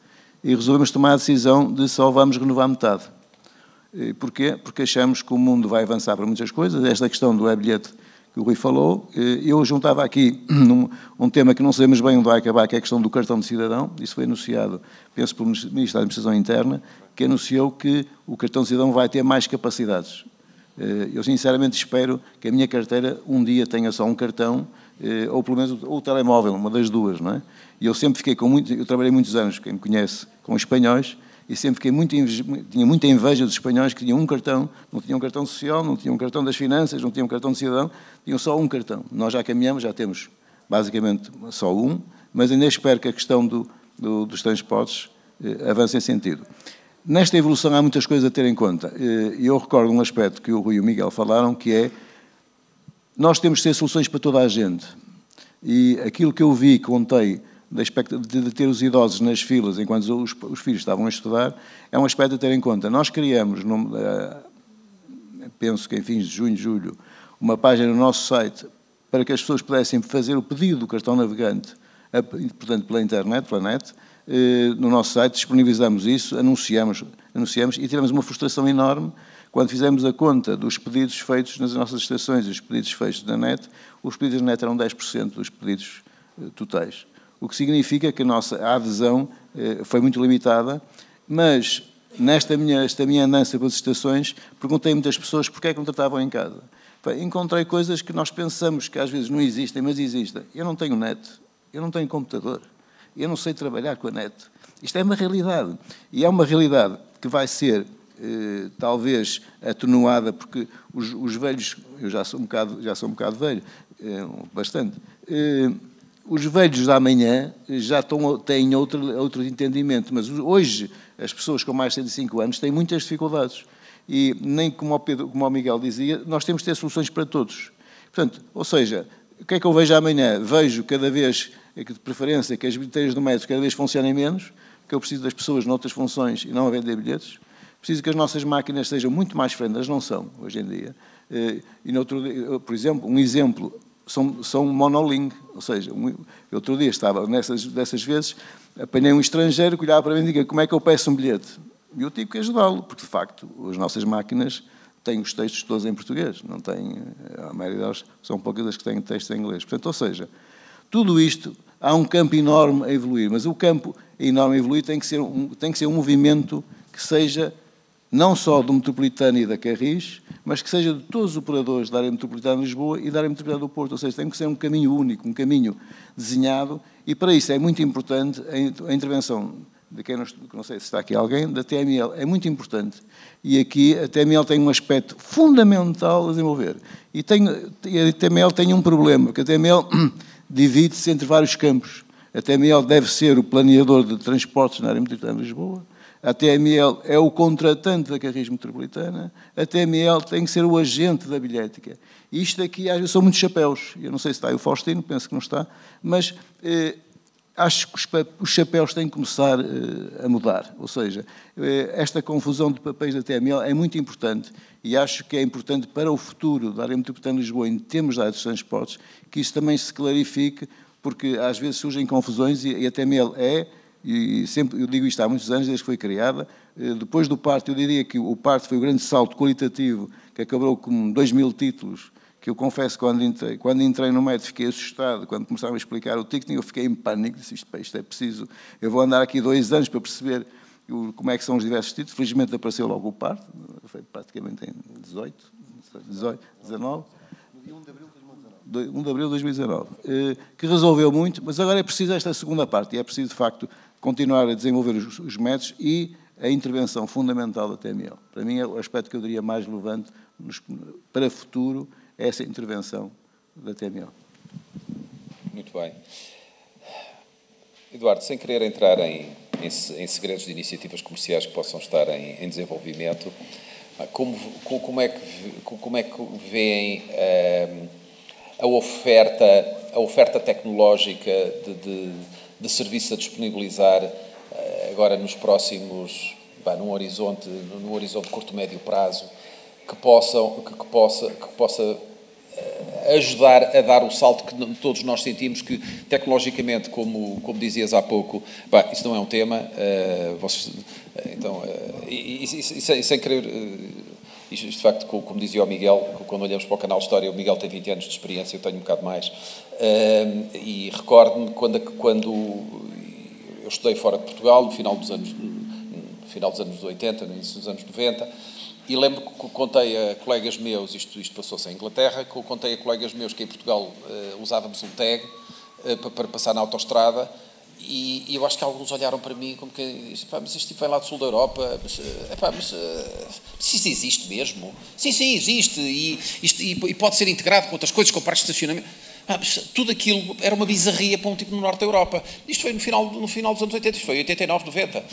e resolvemos tomar a decisão de só vamos renovar metade. Porquê? Porque achamos que o mundo vai avançar para muitas coisas. Esta questão do e-bilhete que o Rui falou, eu juntava aqui um tema que não sabemos bem onde vai acabar, que é a questão do cartão de cidadão. Isso foi anunciado, penso, pelo Ministro da Administração Interna, que anunciou que o cartão de cidadão vai ter mais capacidades. Eu sinceramente espero que a minha carteira um dia tenha só um cartão, ou pelo menos o telemóvel, uma das duas, não é? E eu sempre fiquei eu trabalhei muitos anos, quem me conhece, com espanhóis, e sempre tinha muita inveja dos espanhóis que tinham um cartão, não tinham um cartão social, não tinham um cartão das finanças, não tinham um cartão de cidadão, tinham só um cartão. Nós já caminhamos, já temos basicamente só um, mas ainda espero que a questão dos transportes avance em sentido. Nesta evolução há muitas coisas a ter em conta. Eu recordo um aspecto que o Rui e o Miguel falaram, que é nós temos de ter soluções para toda a gente. E aquilo que eu vi, contei, de ter os idosos nas filas enquanto os filhos estavam a estudar, é um aspecto a ter em conta. Nós criamos, penso que em fins de junho, julho, uma página no nosso site para que as pessoas pudessem fazer o pedido do cartão navegante, portanto, pela internet, pela net. No nosso site disponibilizamos isso, anunciamos e tivemos uma frustração enorme quando fizemos a conta dos pedidos feitos nas nossas estações e os pedidos feitos na net. Os pedidos na net eram 10% dos pedidos totais, o que significa que a nossa adesão foi muito limitada, mas esta minha andança pelas estações, perguntei a muitas pessoas porque é que não tratavam em casa. Encontrei coisas que nós pensamos que às vezes não existem, mas existem. Eu não tenho net, eu não tenho computador, eu não sei trabalhar com a net. Isto é uma realidade. E é uma realidade que vai ser, talvez, atenuada, porque os velhos... Eu já sou um bocado velho, bastante. Os velhos da manhã já têm outro entendimento, mas hoje as pessoas com mais de 105 anos têm muitas dificuldades. E nem como o Miguel dizia, nós temos de ter soluções para todos. Portanto, ou seja, o que é que eu vejo amanhã? Vejo cada vez, de preferência, que as bilheteiras do metro cada vez funcionem menos, porque eu preciso das pessoas noutras funções e não a vender bilhetes. Preciso que as nossas máquinas sejam muito mais frequentes, não são, hoje em dia. Por exemplo, um exemplo, são monoling, ou seja, outro dia estava dessas vezes, apanhei um estrangeiro que olhava para mim e dizia como é que eu peço um bilhete? E eu tive que ajudá-lo, porque de facto as nossas máquinas têm os textos todos em português, não têm, a maioria delas são poucas as que têm textos em inglês. Portanto, ou seja, tudo isto, há um campo enorme a evoluir, mas o campo enorme a evoluir tem que ser um movimento que seja não só do Metropolitano e da Carris, mas que seja de todos os operadores da área metropolitana de Lisboa e da área metropolitana do Porto. Ou seja, tem que ser um caminho único, um caminho desenhado, e para isso é muito importante a intervenção de quem não sei se está aqui alguém, da TML, é muito importante. E aqui a TML tem um aspecto fundamental a desenvolver. E a TML tem um problema, porque a TML divide-se entre vários campos. A TML deve ser o planeador de transportes na área metropolitana de Lisboa, a TML é o contratante da Carris Metropolitana, a TML tem que ser o agente da bilhética. E isto aqui, às vezes, são muitos chapéus. Eu não sei se está aí o Faustino, penso que não está, mas acho que os chapéus têm que começar a mudar. Ou seja, esta confusão de papéis da TML é muito importante e acho que é importante para o futuro da área metropolitana de Lisboa, em termos da área dos transportes, que isso também se clarifique, porque às vezes surgem confusões e a TML e sempre eu digo isto há muitos anos, desde que foi criada, depois do parto, eu diria que o parto foi o grande salto qualitativo, que acabou com 2000 títulos, que eu confesso, quando entrei no método, fiquei assustado, quando começaram a explicar o ticketing, eu fiquei em pânico, disse, isto é preciso, eu vou andar aqui 2 anos para perceber como é que são os diversos títulos. Felizmente apareceu logo o parto, foi praticamente em 19. No dia 1 de abril de 2019. 1 de abril de 2019, que resolveu muito, mas agora é preciso esta segunda parte, e é preciso, de facto, continuar a desenvolver os métodos e a intervenção fundamental da TMO. Para mim, é o aspecto que eu diria mais relevante para o futuro, é essa intervenção da TMO. Muito bem. Eduardo, sem querer entrar em segredos de iniciativas comerciais que possam estar em desenvolvimento, como é que veem a oferta tecnológica de serviço a disponibilizar agora nos próximos, num horizonte curto, médio prazo, que possa ajudar a dar o salto que todos nós sentimos que, tecnologicamente, como dizias há pouco, isso não é um tema, e sem querer, isto de facto, como dizia o Miguel, quando olhamos para o canal História, o Miguel tem 20 anos de experiência, eu tenho um bocado mais, e recordo-me quando eu estudei fora de Portugal, no final dos anos 80, no início dos anos 90, e lembro que contei a colegas meus, isto passou-se em Inglaterra, que eu contei a colegas meus que em Portugal usávamos um tag para passar na autoestrada, e eu acho que alguns olharam para mim como que, mas isto vem lá do sul da Europa, mas isso existe mesmo? Sim, existe, e pode ser integrado com outras coisas, com parques de estacionamento. Mas tudo aquilo era uma bizarria para um tipo no norte da Europa. Isto foi no final dos anos 80, isto foi 89, 90.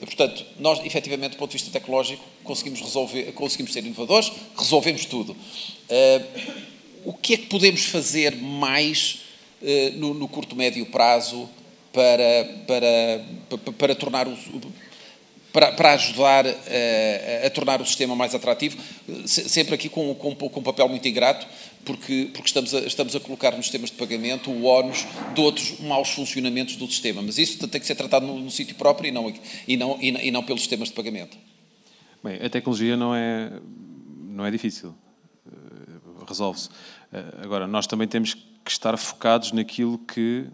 E, portanto, nós, efetivamente, do ponto de vista tecnológico, conseguimos ser inovadores, resolvemos tudo. O que é que podemos fazer mais no curto, médio prazo para tornar para ajudar a tornar o sistema mais atrativo, sempre aqui com um papel muito ingrato, porque estamos a colocar nos sistemas de pagamento o ónus de outros maus funcionamentos do sistema, mas isso tem que ser tratado no sítio próprio e não pelos sistemas de pagamento. Bem, a tecnologia não é difícil, resolve-se. Agora, nós também temos que estar focados naquilo que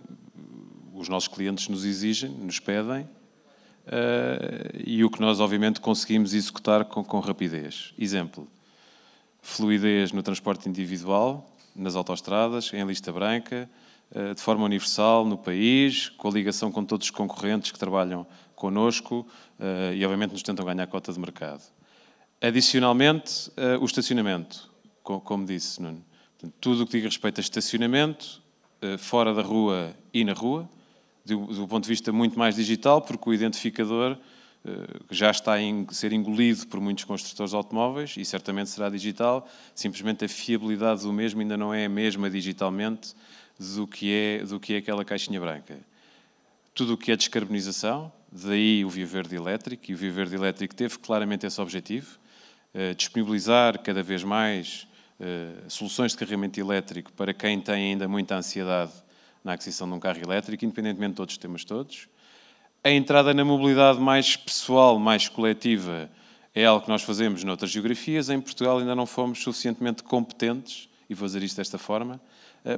os nossos clientes nos exigem, nos pedem, e o que nós, obviamente, conseguimos executar com rapidez. Exemplo, fluidez no transporte individual, nas autoestradas, em lista branca, de forma universal no país, com a ligação com todos os concorrentes que trabalham connosco e, obviamente, nos tentam ganhar cota de mercado. Adicionalmente, o estacionamento, como disse Nuno. Portanto, tudo o que diga respeito a estacionamento, fora da rua e na rua, do ponto de vista muito mais digital, porque o identificador já está a ser engolido por muitos construtores de automóveis e certamente será digital, simplesmente a fiabilidade do mesmo ainda não é a mesma digitalmente do que é aquela caixinha branca. Tudo o que é descarbonização, daí o Via Verde Elétrico, e o Via Verde Elétrico teve claramente esse objetivo, disponibilizar cada vez mais soluções de carregamento elétrico para quem tem ainda muita ansiedade na aquisição de um carro elétrico, independentemente de outros temas todos. A entrada na mobilidade mais pessoal, mais coletiva, é algo que nós fazemos noutras geografias. Em Portugal ainda não fomos suficientemente competentes, e vou dizer isto desta forma,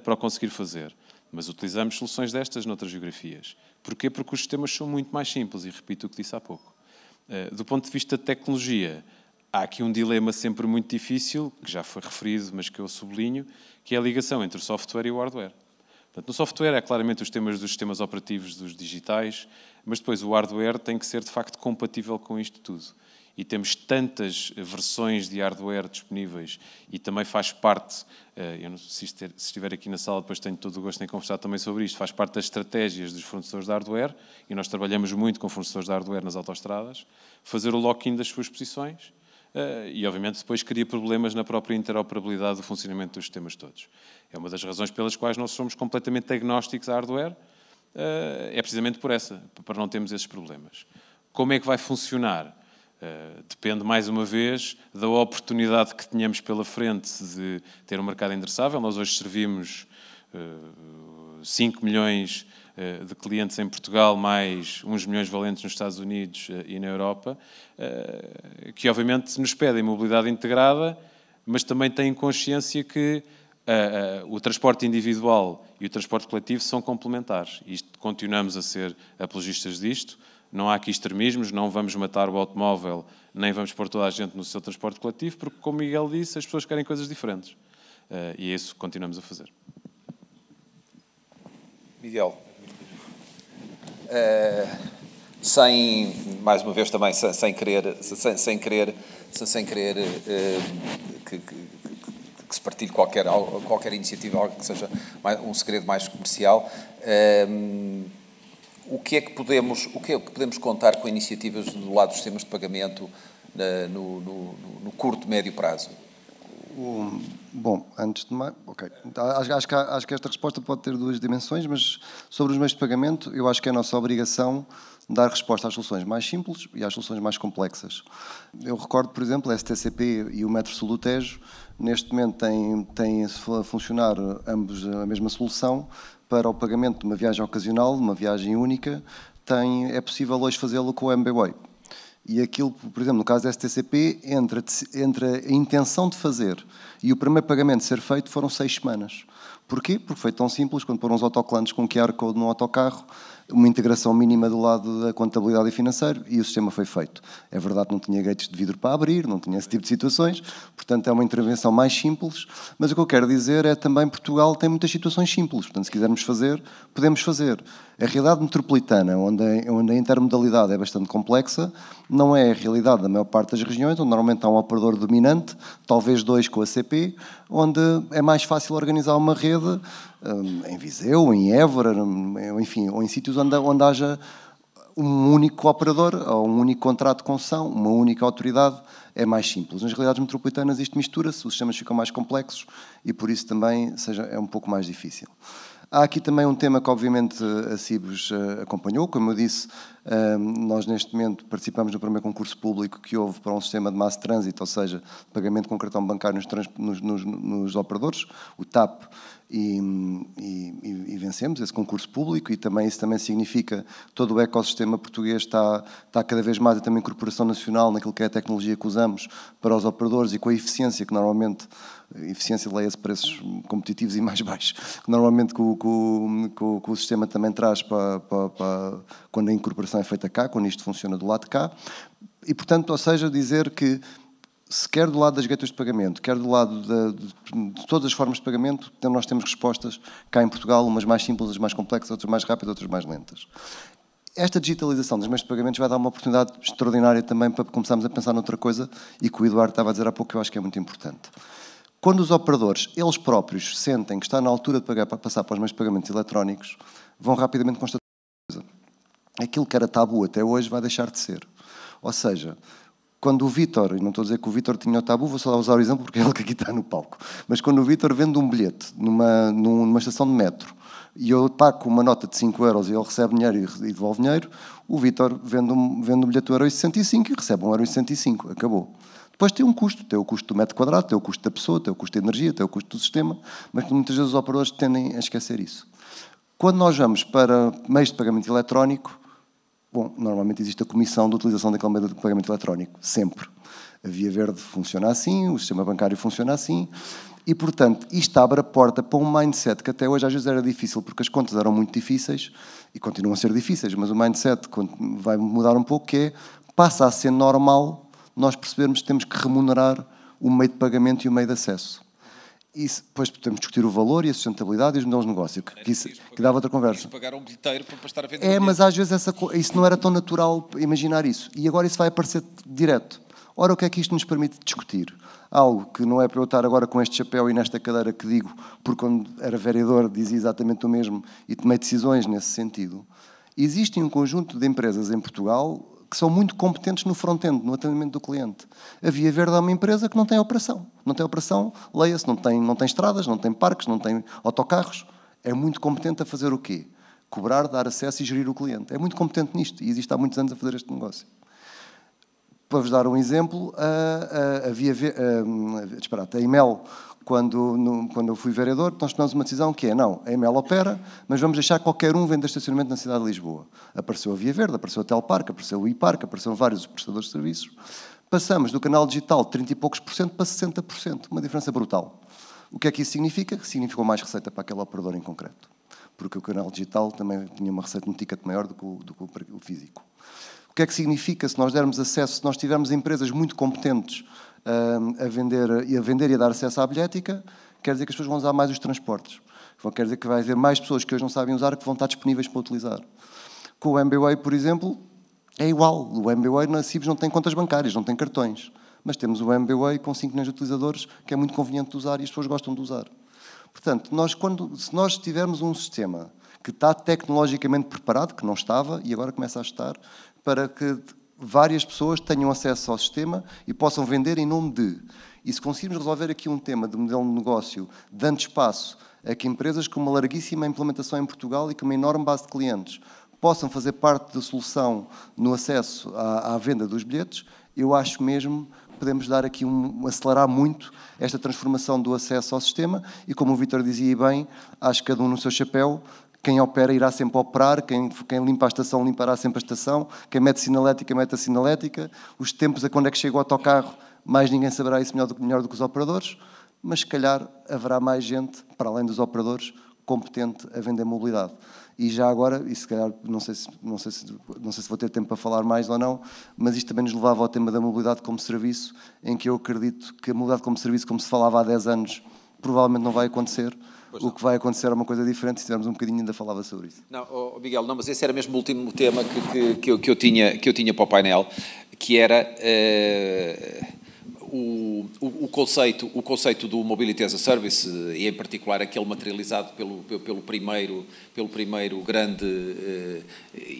para o conseguir fazer. Mas utilizamos soluções destas noutras geografias. Porquê? Porque os sistemas são muito mais simples, e repito o que disse há pouco. Do ponto de vista de tecnologia, há aqui um dilema sempre muito difícil, que já foi referido, mas que eu sublinho, que é a ligação entre o software e o hardware. Portanto, no software é claramente os temas dos sistemas operativos dos digitais, mas depois o hardware tem que ser, de facto, compatível com isto tudo. E temos tantas versões de hardware disponíveis e também faz parte, eu não sei se estiver aqui na sala, depois tenho todo o gosto em conversar também sobre isto, faz parte das estratégias dos fornecedores de hardware, e nós trabalhamos muito com fornecedores de hardware nas autoestradas, fazer o lock-in das suas posições, e obviamente depois cria problemas na própria interoperabilidade do funcionamento dos sistemas todos. É uma das razões pelas quais nós somos completamente agnósticos a hardware, é precisamente por essa, para não termos esses problemas. Como é que vai funcionar? Depende, mais uma vez, da oportunidade que tenhamos pela frente de ter um mercado endereçável. Nós hoje servimos 5 milhões de clientes em Portugal, mais uns milhões valentes nos Estados Unidos e na Europa, que obviamente nos pedem mobilidade integrada, mas também têm consciência que o transporte individual e o transporte coletivo são complementares. E continuamos a ser apologistas disto. Não há aqui extremismos, não vamos matar o automóvel, nem vamos pôr toda a gente no seu transporte coletivo, porque, como Miguel disse, as pessoas querem coisas diferentes. e é isso que continuamos a fazer. Miguel, mais uma vez também, sem querer que se partilhe qualquer iniciativa, algo que seja um segredo mais comercial, o que é que podemos contar com iniciativas do lado dos sistemas de pagamento no curto, médio prazo? Bom, antes de mais, ok. Acho que esta resposta pode ter duas dimensões, mas sobre os meios de pagamento, eu acho que é a nossa obrigação dar resposta às soluções mais simples e às soluções mais complexas. Eu recordo, por exemplo, a STCP e o Metro-Sul do Tejo, neste momento têm a funcionar ambos a mesma solução para o pagamento de uma viagem ocasional, de uma viagem única. É possível hoje fazê-lo com o MBWay. E aquilo, por exemplo, no caso da STCP, entre a intenção de fazer e o primeiro pagamento ser feito foram 6 semanas. Porquê? Porque foi tão simples, quando pôr uns autocolantes com QR Code no autocarro, uma integração mínima do lado da contabilidade e financeiro, e o sistema foi feito. É verdade que não tinha gates de vidro para abrir, não tinha esse tipo de situações, portanto é uma intervenção mais simples, mas o que eu quero dizer é também Portugal tem muitas situações simples, portanto se quisermos fazer, podemos fazer. A realidade metropolitana, onde a intermodalidade é bastante complexa, não é a realidade da maior parte das regiões, onde normalmente há um operador dominante, talvez 2 com a CP, onde é mais fácil organizar uma rede em Viseu, em Évora, enfim, ou em sítios onde haja um único operador, ou um único contrato de concessão, uma única autoridade, é mais simples. Nas realidades metropolitanas isto mistura-se, os sistemas ficam mais complexos e por isso também é um pouco mais difícil. Há aqui também um tema que obviamente a Cibus acompanhou, como eu disse, nós neste momento participamos no primeiro concurso público que houve para um sistema de mass transit, ou seja, pagamento com cartão bancário nos operadores, o TAP, e vencemos esse concurso público, e também isso também significa que todo o ecossistema português está cada vez mais a ter uma incorporação nacional naquilo que é a tecnologia que usamos para os operadores e com a eficiência que normalmente, eficiência leia-se preços competitivos e mais baixos, que normalmente que o sistema também traz para quando a incorporação é feita cá, quando isto funciona do lado de cá, e portanto, ou seja, dizer que se quer do lado das gateways de pagamento, quer do lado de todas as formas de pagamento, então nós temos respostas cá em Portugal, umas mais simples, outras mais complexas, outras mais rápidas, outras mais lentas. Esta digitalização dos meios de pagamentos vai dar uma oportunidade extraordinária também para começarmos a pensar noutra coisa, e que o Eduardo estava a dizer há pouco, que eu acho que é muito importante. Quando os operadores, eles próprios, sentem que está na altura de passar para os meios de pagamentos eletrónicos, vão rapidamente constatar uma coisa. Aquilo que era tabu até hoje vai deixar de ser. Ou seja, quando o Vítor, e não estou a dizer que o Vítor tinha o tabu, vou só usar o exemplo porque é ele que aqui está no palco, mas quando o Vítor vende um bilhete numa estação de metro e eu pago uma nota de 5 euros e ele recebe dinheiro e devolve dinheiro, o Vítor vende um bilhete de 1,65 € e recebe 1,65 €, acabou. Depois tem um custo, tem o custo do metro quadrado, tem o custo da pessoa, tem o custo da energia, tem o custo do sistema, mas muitas vezes os operadores tendem a esquecer isso. Quando nós vamos para meios de pagamento eletrónico, bom, normalmente existe a comissão de utilização daquele meio de pagamento eletrónico, sempre. A Via Verde funciona assim, o sistema bancário funciona assim, e, portanto, isto abre a porta para um mindset que até hoje às vezes era difícil, porque as contas eram muito difíceis, e continuam a ser difíceis, mas o mindset vai mudar um pouco, que é, passa a ser normal nós percebermos que temos que remunerar o meio de pagamento e o meio de acesso. E depois podemos discutir o valor e a sustentabilidade e os modelos de negócio, que dava outra conversa. Pagar um bilheteiro para estar a vender mas às vezes isso não era tão natural imaginar isso. E agora isso vai aparecer direto. Ora, o que é que isto nos permite discutir? Algo que não é para eu estar agora com este chapéu e nesta cadeira que digo, porque quando era vereador dizia exatamente o mesmo e tomei decisões nesse sentido. Existe um conjunto de empresas em Portugal que são muito competentes no front-end, no atendimento do cliente. A Via Verde é uma empresa que não tem operação. Não tem operação, leia-se, não tem estradas, não tem parques, não tem autocarros. É muito competente a fazer o quê? Cobrar, dar acesso e gerir o cliente. É muito competente nisto e existe há muitos anos a fazer este negócio. Para vos dar um exemplo, a EML, quando eu fui vereador, nós tomamos uma decisão que é, não, a EML opera, mas vamos deixar qualquer um vender estacionamento na cidade de Lisboa. Apareceu a Via Verde, apareceu a Telparque, apareceu o iParque, apareceram vários prestadores de serviços. Passamos do canal digital de 30 e poucos % para 60%, uma diferença brutal. O que é que isso significa? Significou mais receita para aquele operador em concreto. Porque o canal digital também tinha uma receita, um ticket maior do que o físico. O que é que significa se nós dermos acesso, se nós tivermos empresas muito competentes a vender e a dar acesso à bilhética, quer dizer que as pessoas vão usar mais os transportes. Quer dizer que vai haver mais pessoas que hoje não sabem usar que vão estar disponíveis para utilizar. Com o MBWay, por exemplo, é igual. O MBWay na Cibes não tem contas bancárias, não tem cartões. Mas temos o MBWay com 5 milhões de utilizadores, que é muito conveniente de usar e as pessoas gostam de usar. Portanto, se nós tivermos um sistema que está tecnologicamente preparado, que não estava e agora começa a estar, para que várias pessoas tenham acesso ao sistema e possam vender em nome de. E se conseguirmos resolver aqui um tema de modelo de negócio, dando espaço a que empresas com uma larguíssima implementação em Portugal e com uma enorme base de clientes possam fazer parte da solução no acesso à venda dos bilhetes, eu acho mesmo que podemos dar aqui acelerar muito esta transformação do acesso ao sistema e, como o Vítor dizia bem, acho que cada um no seu chapéu. Quem opera irá sempre operar, quem limpa a estação limpará sempre a estação, quem mete sinalética, mete a sinalética. Os tempos a quando é que chega o autocarro, mais ninguém saberá isso melhor do que os operadores, mas se calhar haverá mais gente, para além dos operadores, competente a vender mobilidade. E já agora, e se calhar, não sei se vou ter tempo para falar mais ou não, mas isto também nos levava ao tema da mobilidade como serviço, em que eu acredito que a mobilidade como serviço, como se falava há 10 anos, provavelmente não vai acontecer. O que vai acontecer é uma coisa diferente, se tivermos um bocadinho ainda falava sobre isso. Não, Miguel, não, mas esse era mesmo o último tema que eu tinha para o painel, que era o conceito do Mobility as a Service, e em particular aquele materializado pelo primeiro grande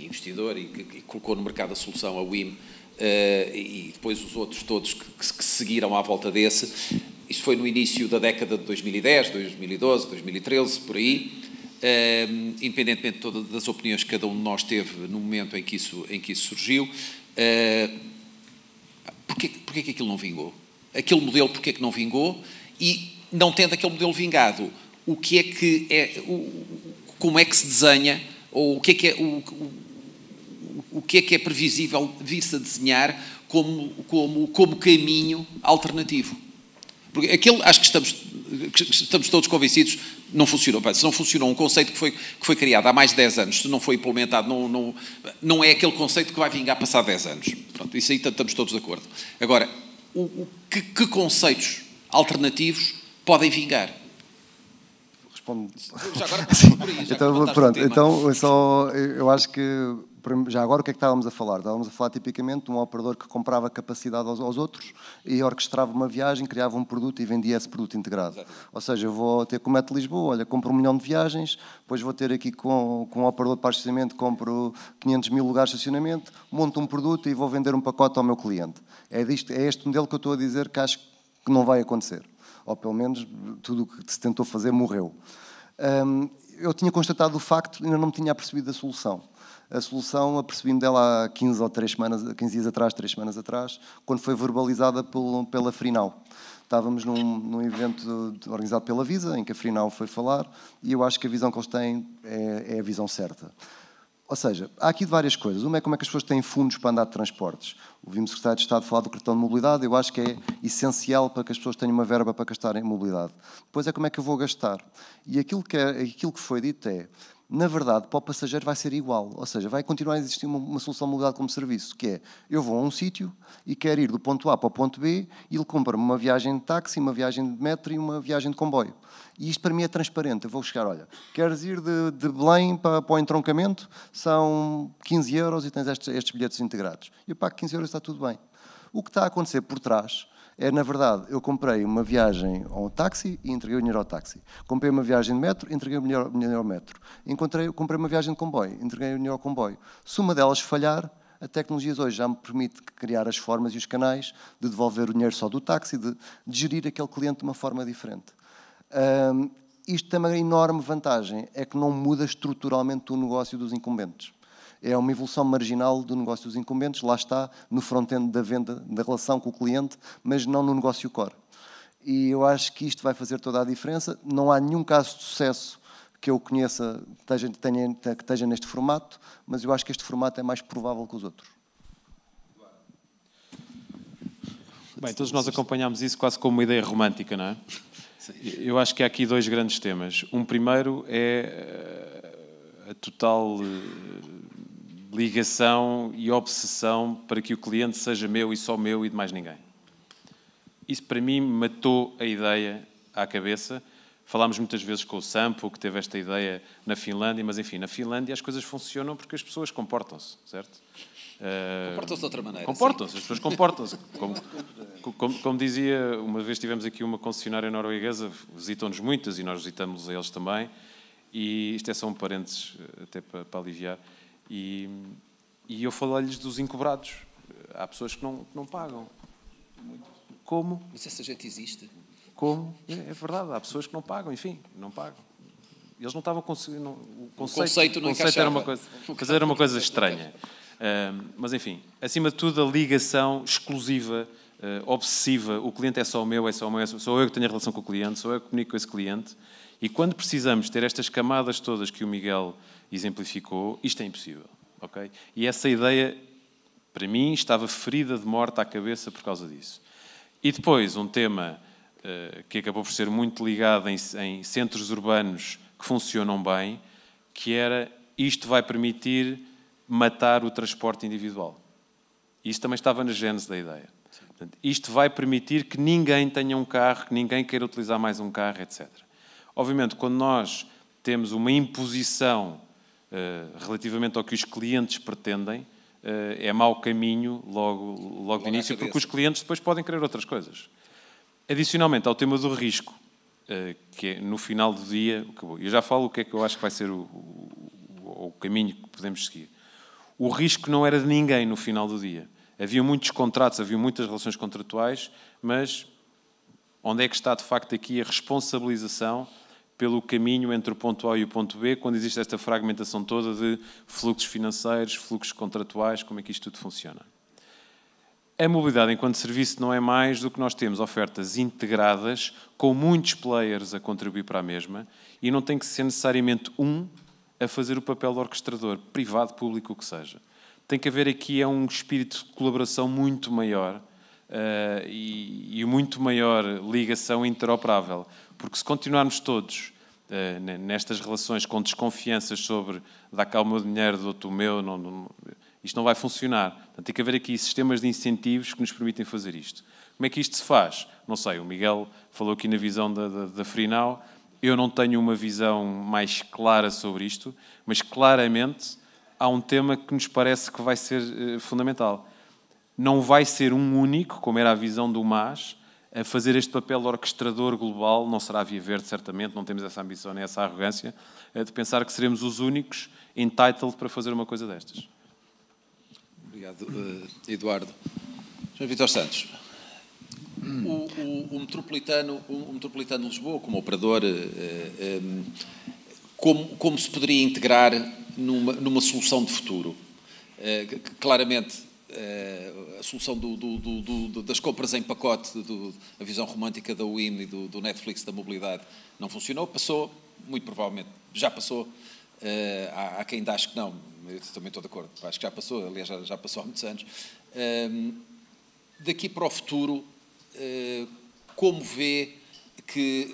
investidor e que colocou no mercado a solução, a WIM, e depois os outros todos que seguiram à volta desse. Isto foi no início da década de 2010, 2012, 2013, por aí, independentemente de todas as opiniões que cada um de nós teve no momento em que isso surgiu. Porquê que aquilo não vingou? Aquele modelo, porquê que não vingou? E, não tendo aquele modelo vingado, como é que se desenha, ou o que é que é previsível vir-se a desenhar como caminho alternativo? Porque aquilo, acho que estamos todos convencidos, não funcionou. Se não funcionou um conceito que foi criado há mais de 10 anos, se não foi implementado, não é aquele conceito que vai vingar passar 10 anos. Pronto, isso aí estamos todos de acordo. Agora, que conceitos alternativos podem vingar? Respondo. Já agora, por aí, eu acho que já agora o que é que estávamos a falar? Estávamos a falar tipicamente de um operador que comprava capacidade aos outros e orquestrava uma viagem, criava um produto e vendia esse produto integrado. Exatamente. Ou seja, eu vou ter com o Metro Lisboa, olha, compro 1 milhão de viagens, depois vou ter aqui com um operador de estacionamento, compro 500 mil lugares de estacionamento, monto um produto e vou vender um pacote ao meu cliente. É este modelo que eu estou a dizer que acho que não vai acontecer. Ou pelo menos tudo o que se tentou fazer morreu. Eu tinha constatado o facto, ainda não me tinha apercebido da solução. A solução, apercebi-me dela há 15 dias atrás, 3 semanas atrás, quando foi verbalizada pela Freenow. Estávamos num evento organizado pela Visa, em que a Freenow foi falar, e eu acho que a visão que eles têm é a visão certa. Ou seja, há aqui várias coisas. Uma é como é que as pessoas têm fundos para andar de transportes. Ouvimos o Secretário de Estado falar do cartão de mobilidade, eu acho que é essencial para que as pessoas tenham uma verba para gastar em mobilidade. Depois é como é que eu vou gastar. E aquilo que foi dito é, na verdade, para o passageiro vai ser igual. Ou seja, vai continuar a existir uma solução de mobilidade como serviço, que é, eu vou a um sítio e quero ir do ponto A para o ponto B e ele compra-me uma viagem de táxi, uma viagem de metro e uma viagem de comboio. E isto para mim é transparente. Eu vou chegar, olha, queres ir de Belém para o entroncamento? São 15 euros e tens estes bilhetes integrados. Eu pago 15 euros e está tudo bem. O que está a acontecer por trás é, na verdade, eu comprei uma viagem ao táxi e entreguei o dinheiro ao táxi. Comprei uma viagem de metro, entreguei o dinheiro ao metro. Comprei uma viagem de comboio, entreguei o dinheiro ao comboio. Se uma delas falhar, a tecnologia hoje já me permite criar as formas e os canais de devolver o dinheiro só do táxi, de gerir aquele cliente de uma forma diferente. Isto tem uma enorme vantagem, é que não muda estruturalmente o negócio dos incumbentes. É uma evolução marginal do negócio dos incumbentes, lá está, no front-end da venda, da relação com o cliente, mas não no negócio core. E eu acho que isto vai fazer toda a diferença. Não há nenhum caso de sucesso que eu conheça que esteja neste formato, mas eu acho que este formato é mais provável que os outros. Bem, todos nós acompanhámos isso quase como uma ideia romântica, não é? Eu acho que há aqui 2 grandes temas. Um primeiro é a total ligação e obsessão para que o cliente seja meu e só meu e de mais ninguém. Isso, para mim, matou a ideia à cabeça. Falámos muitas vezes com o Sampo, que teve esta ideia na Finlândia, mas enfim, na Finlândia as coisas funcionam porque as pessoas comportam-se, certo? Comportam-se de outra maneira. Comportam-se, as pessoas comportam-se. Como dizia, uma vez tivemos aqui uma concessionária norueguesa, visitam-nos muitas e nós visitamos a eles também, e isto é só um parênteses, até para aliviar, e eu falei-lhes dos incobrados. Há pessoas que não pagam. Como? Mas essa gente existe? Como? É verdade, há pessoas que não pagam, enfim, não pagam. Eles não estavam conseguindo... O conceito não encaixava. Era uma coisa, mas era uma coisa estranha. Mas, enfim, acima de tudo, a ligação exclusiva, obsessiva, o cliente é só o meu, sou eu que tenho a relação com o cliente, sou eu que comunico com esse cliente, e quando precisamos ter estas camadas todas que o Miguel exemplificou, isto é impossível, ok? E essa ideia, para mim, estava ferida de morte à cabeça por causa disso. E depois, um tema que acabou por ser muito ligado em centros urbanos que funcionam bem, que era, isto vai permitir matar o transporte individual. Isto também estava na gênese da ideia. Portanto, isto vai permitir que ninguém tenha um carro, que ninguém queira utilizar mais um carro, etc. Obviamente, quando nós temos uma imposição relativamente ao que os clientes pretendem, é mau caminho logo de início, porque os clientes depois podem querer outras coisas. Adicionalmente ao tema do risco, que é no final do dia, eu já falo o que é que eu acho que vai ser o caminho que podemos seguir. O risco não era de ninguém no final do dia. Havia muitos contratos, havia muitas relações contratuais, mas onde é que está de facto aqui a responsabilização pelo caminho entre o ponto A e o ponto B, quando existe esta fragmentação toda de fluxos financeiros, fluxos contratuais, como é que isto tudo funciona? A mobilidade enquanto serviço não é mais do que nós temos ofertas integradas, com muitos players a contribuir para a mesma, e não tem que ser necessariamente a fazer o papel de orquestrador, privado, público, o que seja. Tem que haver aqui um espírito de colaboração muito maior e muito maior ligação interoperável. Porque se continuarmos todos nestas relações com desconfianças sobre dá cá o meu dinheiro, dou-te o meu, isto não vai funcionar. Portanto, tem que haver aqui sistemas de incentivos que nos permitem fazer isto. Como é que isto se faz? Não sei, o Miguel falou aqui na visão da Freenow. Eu não tenho uma visão mais clara sobre isto, mas claramente há um tema que nos parece que vai ser fundamental. Não vai ser um único, como era a visão do MAS, a fazer este papel de orquestrador global. Não será a Via Verde, certamente, não temos essa ambição nem essa arrogância, de pensar que seremos os únicos entitled para fazer uma coisa destas. Obrigado, Eduardo. João Vítor Santos. O Metropolitano de Lisboa, como operador, como se poderia integrar numa solução de futuro? Claramente, a solução das compras em pacote, a visão romântica da WIM e do Netflix da mobilidade não funcionou, passou, muito provavelmente, já passou. Há quem ainda ache que não, eu também estou de acordo, acho que já passou, aliás já passou há muitos anos. Daqui para o futuro, como vê que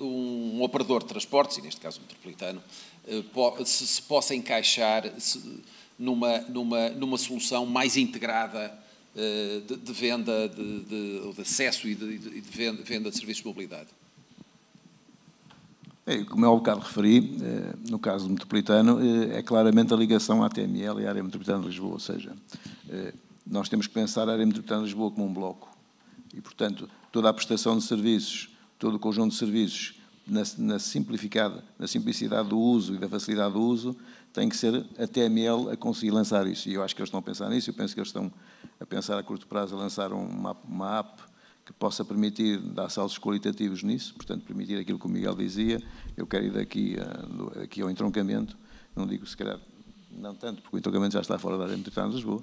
um operador de transportes, e neste caso o Metropolitano, se possa encaixar numa solução mais integrada de venda, de acesso e de venda de serviços de mobilidade? Como eu há bocado referi, no caso do Metropolitano, é claramente a ligação à TML e à Área Metropolitana de Lisboa, ou seja, nós temos que pensar a Área Metropolitana de Lisboa como um bloco. E, portanto, toda a prestação de serviços, todo o conjunto de serviços, na simplicidade do uso e da facilidade do uso, tem que ser a TML a conseguir lançar isso. E eu acho que eles estão a pensar nisso, eu penso que eles estão a pensar a curto prazo a lançar uma app que possa permitir dar saltos qualitativos nisso, portanto, permitir aquilo que o Miguel dizia. Eu quero ir daqui ao entroncamento, não digo se calhar não tanto, porque o entroncamento já está fora da Área Metropolitana de Lisboa,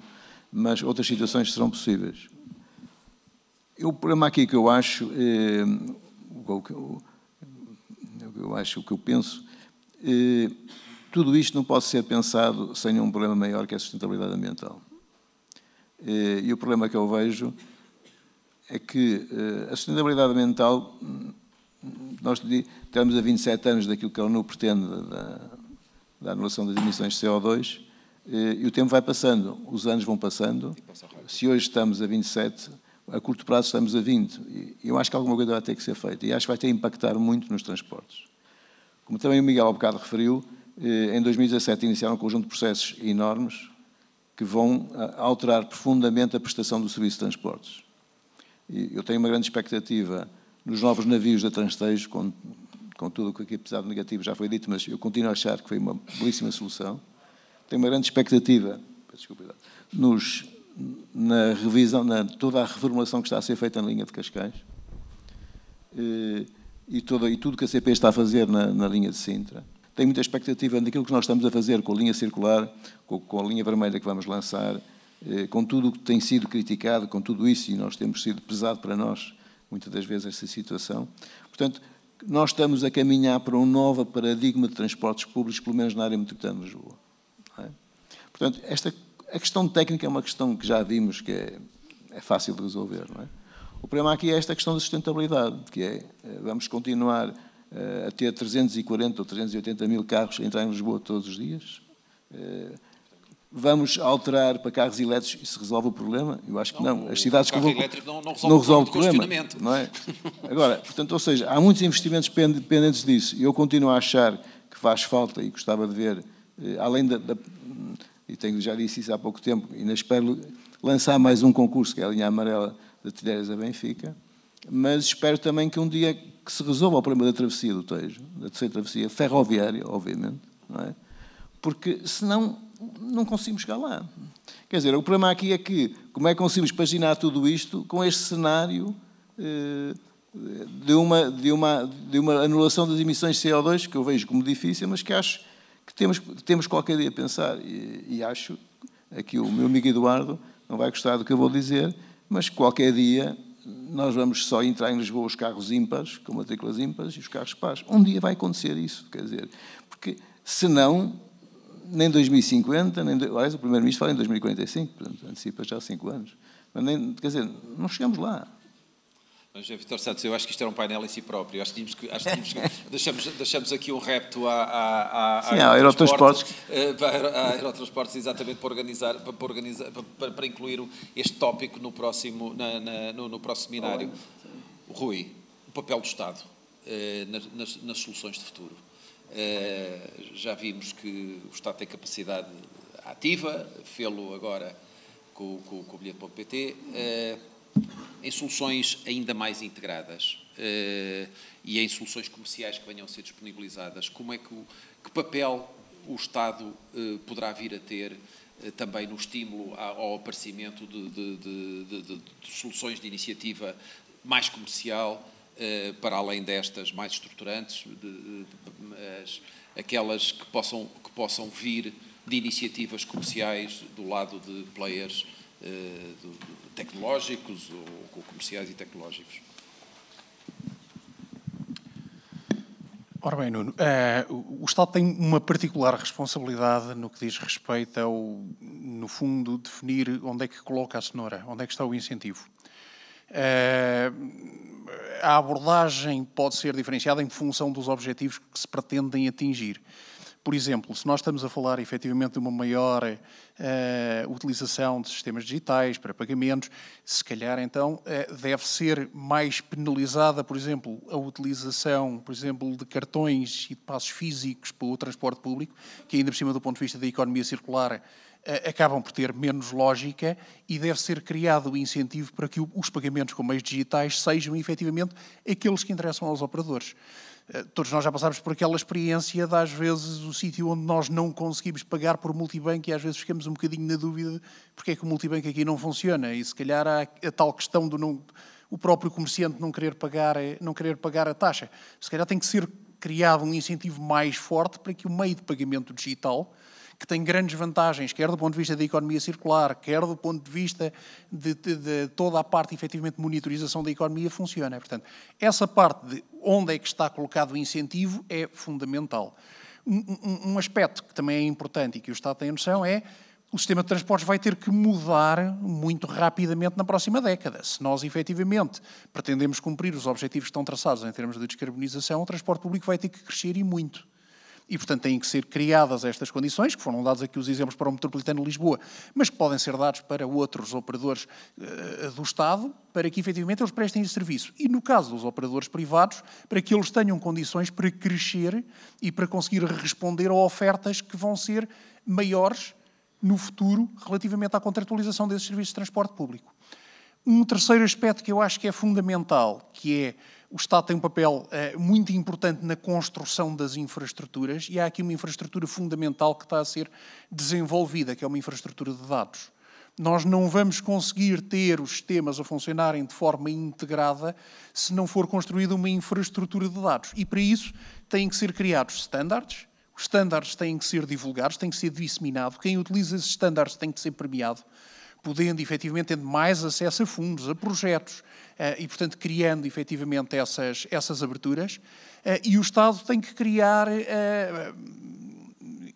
mas outras situações serão possíveis. O problema aqui que eu acho, o que eu penso, tudo isto não pode ser pensado sem um problema maior que é a sustentabilidade ambiental. E o problema que eu vejo é que a sustentabilidade ambiental, nós estamos a 27 anos daquilo que a ONU pretende da anulação das emissões de CO2, e o tempo vai passando, os anos vão passando. Se hoje estamos a 27, a curto prazo estamos a 20. E eu acho que alguma coisa vai ter que ser feita. E acho que vai ter que impactar muito nos transportes. Como também o Miguel há bocado referiu, em 2017 iniciaram um conjunto de processos enormes que vão alterar profundamente a prestação do serviço de transportes. E eu tenho uma grande expectativa nos novos navios da Transtejo, com tudo o que aqui, apesar de negativo, já foi dito, mas eu continuo a achar que foi uma belíssima solução. Tenho uma grande expectativa, na revisão, toda a reformulação que está a ser feita na linha de Cascais e tudo que a CP está a fazer na linha de Sintra. Tenho muita expectativa naquilo que nós estamos a fazer com a linha circular, com a linha vermelha que vamos lançar, com tudo o que tem sido criticado, com tudo isso, e nós temos sido pesado para nós, muitas das vezes, essa situação. Portanto, nós estamos a caminhar para um novo paradigma de transportes públicos, pelo menos na área metropolitana de Lisboa. Não é? Portanto, a questão técnica é uma questão que já vimos que é fácil de resolver. Não é? O problema aqui é esta questão da sustentabilidade, que é, vamos continuar a ter 340 ou 380 mil carros a entrar em Lisboa todos os dias. Vamos alterar para carros elétricos e se resolve o problema? Eu acho que não. As cidades o carro elétrico não resolve o problema, não é? Agora, portanto, ou seja, há muitos investimentos dependentes disso. Eu continuo a achar que faz falta e gostava de ver, além e já disse isso há pouco tempo, e ainda espero lançar mais um concurso, que é a linha amarela de Telheiras a Benfica, mas espero também que um dia que se resolva o problema da travessia do Tejo, da terceira travessia, ferroviária, obviamente, não é? Porque, senão, não conseguimos chegar lá. Quer dizer, o problema aqui é que, como é que conseguimos paginar tudo isto com este cenário de uma anulação das emissões de CO2, que eu vejo como difícil, mas que acho que temos qualquer dia a pensar. E acho, aqui o meu amigo Eduardo não vai gostar do que eu vou dizer, mas qualquer dia nós vamos só entrar em Lisboa os carros ímpares, com matrículas ímpares, e os carros pares. Um dia vai acontecer isso, quer dizer, porque, senão, nem 2050, aliás, o Primeiro-Ministro fala em 2045, portanto, antecipa já 5 anos. Mas quer dizer, não chegamos lá. Mas, Vítor Santos, eu acho que isto era um painel em si próprio. Acho que deixamos aqui um repto a Aerotransportes. A Aerotransportes, exatamente, para incluir este tópico no próximo seminário. Rui, o papel do Estado nas soluções de futuro. Já vimos que o Estado tem capacidade ativa, fê-lo agora com o bilhete.pt, em soluções ainda mais integradas e em soluções comerciais que venham a ser disponibilizadas. Como é que papel o Estado poderá vir a ter também no estímulo ao aparecimento de soluções de iniciativa mais comercial, para além destas mais estruturantes, aquelas que possam vir de iniciativas comerciais do lado de players tecnológicos ou comerciais e tecnológicos? Ora bem, Nuno, o Estado tem uma particular responsabilidade no que diz respeito ao, no fundo, definir onde é que coloca a cenoura, onde é que está o incentivo. A abordagem pode ser diferenciada em função dos objetivos que se pretendem atingir. Por exemplo, se nós estamos a falar efetivamente de uma maior utilização de sistemas digitais para pagamentos, se calhar então deve ser mais penalizada, por exemplo, a utilização, por exemplo, de cartões e de passos físicos para o transporte público, que ainda por cima do ponto de vista da economia circular acabam por ter menos lógica, e deve ser criado o incentivo para que os pagamentos com meios digitais sejam efetivamente aqueles que interessam aos operadores. Todos nós já passámos por aquela experiência de, às vezes, o sítio onde nós não conseguimos pagar por multibanco, e às vezes ficamos um bocadinho na dúvida porque é que o multibanco aqui não funciona, e se calhar há a tal questão do o próprio comerciante não querer pagar a taxa. Se calhar tem que ser criado um incentivo mais forte para que o meio de pagamento digital, que tem grandes vantagens, quer do ponto de vista da economia circular, quer do ponto de vista de toda a parte, efetivamente, de monitorização da economia, funciona. Portanto, essa parte de onde é que está colocado o incentivo é fundamental. Um aspecto que também é importante e que o Estado tem a noção é o sistema de transportes vai ter que mudar muito rapidamente na próxima década. Se nós, efetivamente, pretendemos cumprir os objetivos que estão traçados em termos de descarbonização, o transporte público vai ter que crescer e muito. E, portanto, têm que ser criadas estas condições, que foram dados aqui os exemplos para o Metropolitano de Lisboa, mas que podem ser dados para outros operadores do Estado, para que, efetivamente, eles prestem esse serviço. E, no caso dos operadores privados, para que eles tenham condições para crescer e para conseguir responder a ofertas que vão ser maiores no futuro relativamente à contratualização desses serviços de transporte público. Um terceiro aspecto que eu acho que é fundamental, que é o Estado tem um papel muito importante na construção das infraestruturas e há aqui uma infraestrutura fundamental que está a ser desenvolvida, que é uma infraestrutura de dados. Nós não vamos conseguir ter os sistemas a funcionarem de forma integrada se não for construída uma infraestrutura de dados. E para isso têm que ser criados standards, os standards têm que ser divulgados, têm que ser disseminados, quem utiliza esses standards tem que ser premiado, podendo, efetivamente, tendo mais acesso a fundos, a projetos, e, portanto, criando, efetivamente, essas aberturas. E o Estado tem que criar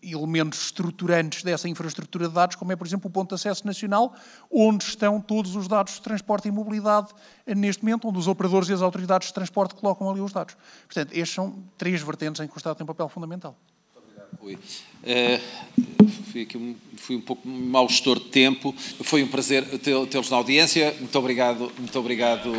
elementos estruturantes dessa infraestrutura de dados, como é, por exemplo, o ponto de acesso nacional, onde estão todos os dados de transporte e mobilidade, neste momento, onde os operadores e as autoridades de transporte colocam ali os dados. Portanto, estes são 3 vertentes em que o Estado tem um papel fundamental. Fui um pouco mau gestor de tempo. Foi um prazer tê-los na audiência. Muito obrigado. Muito obrigado.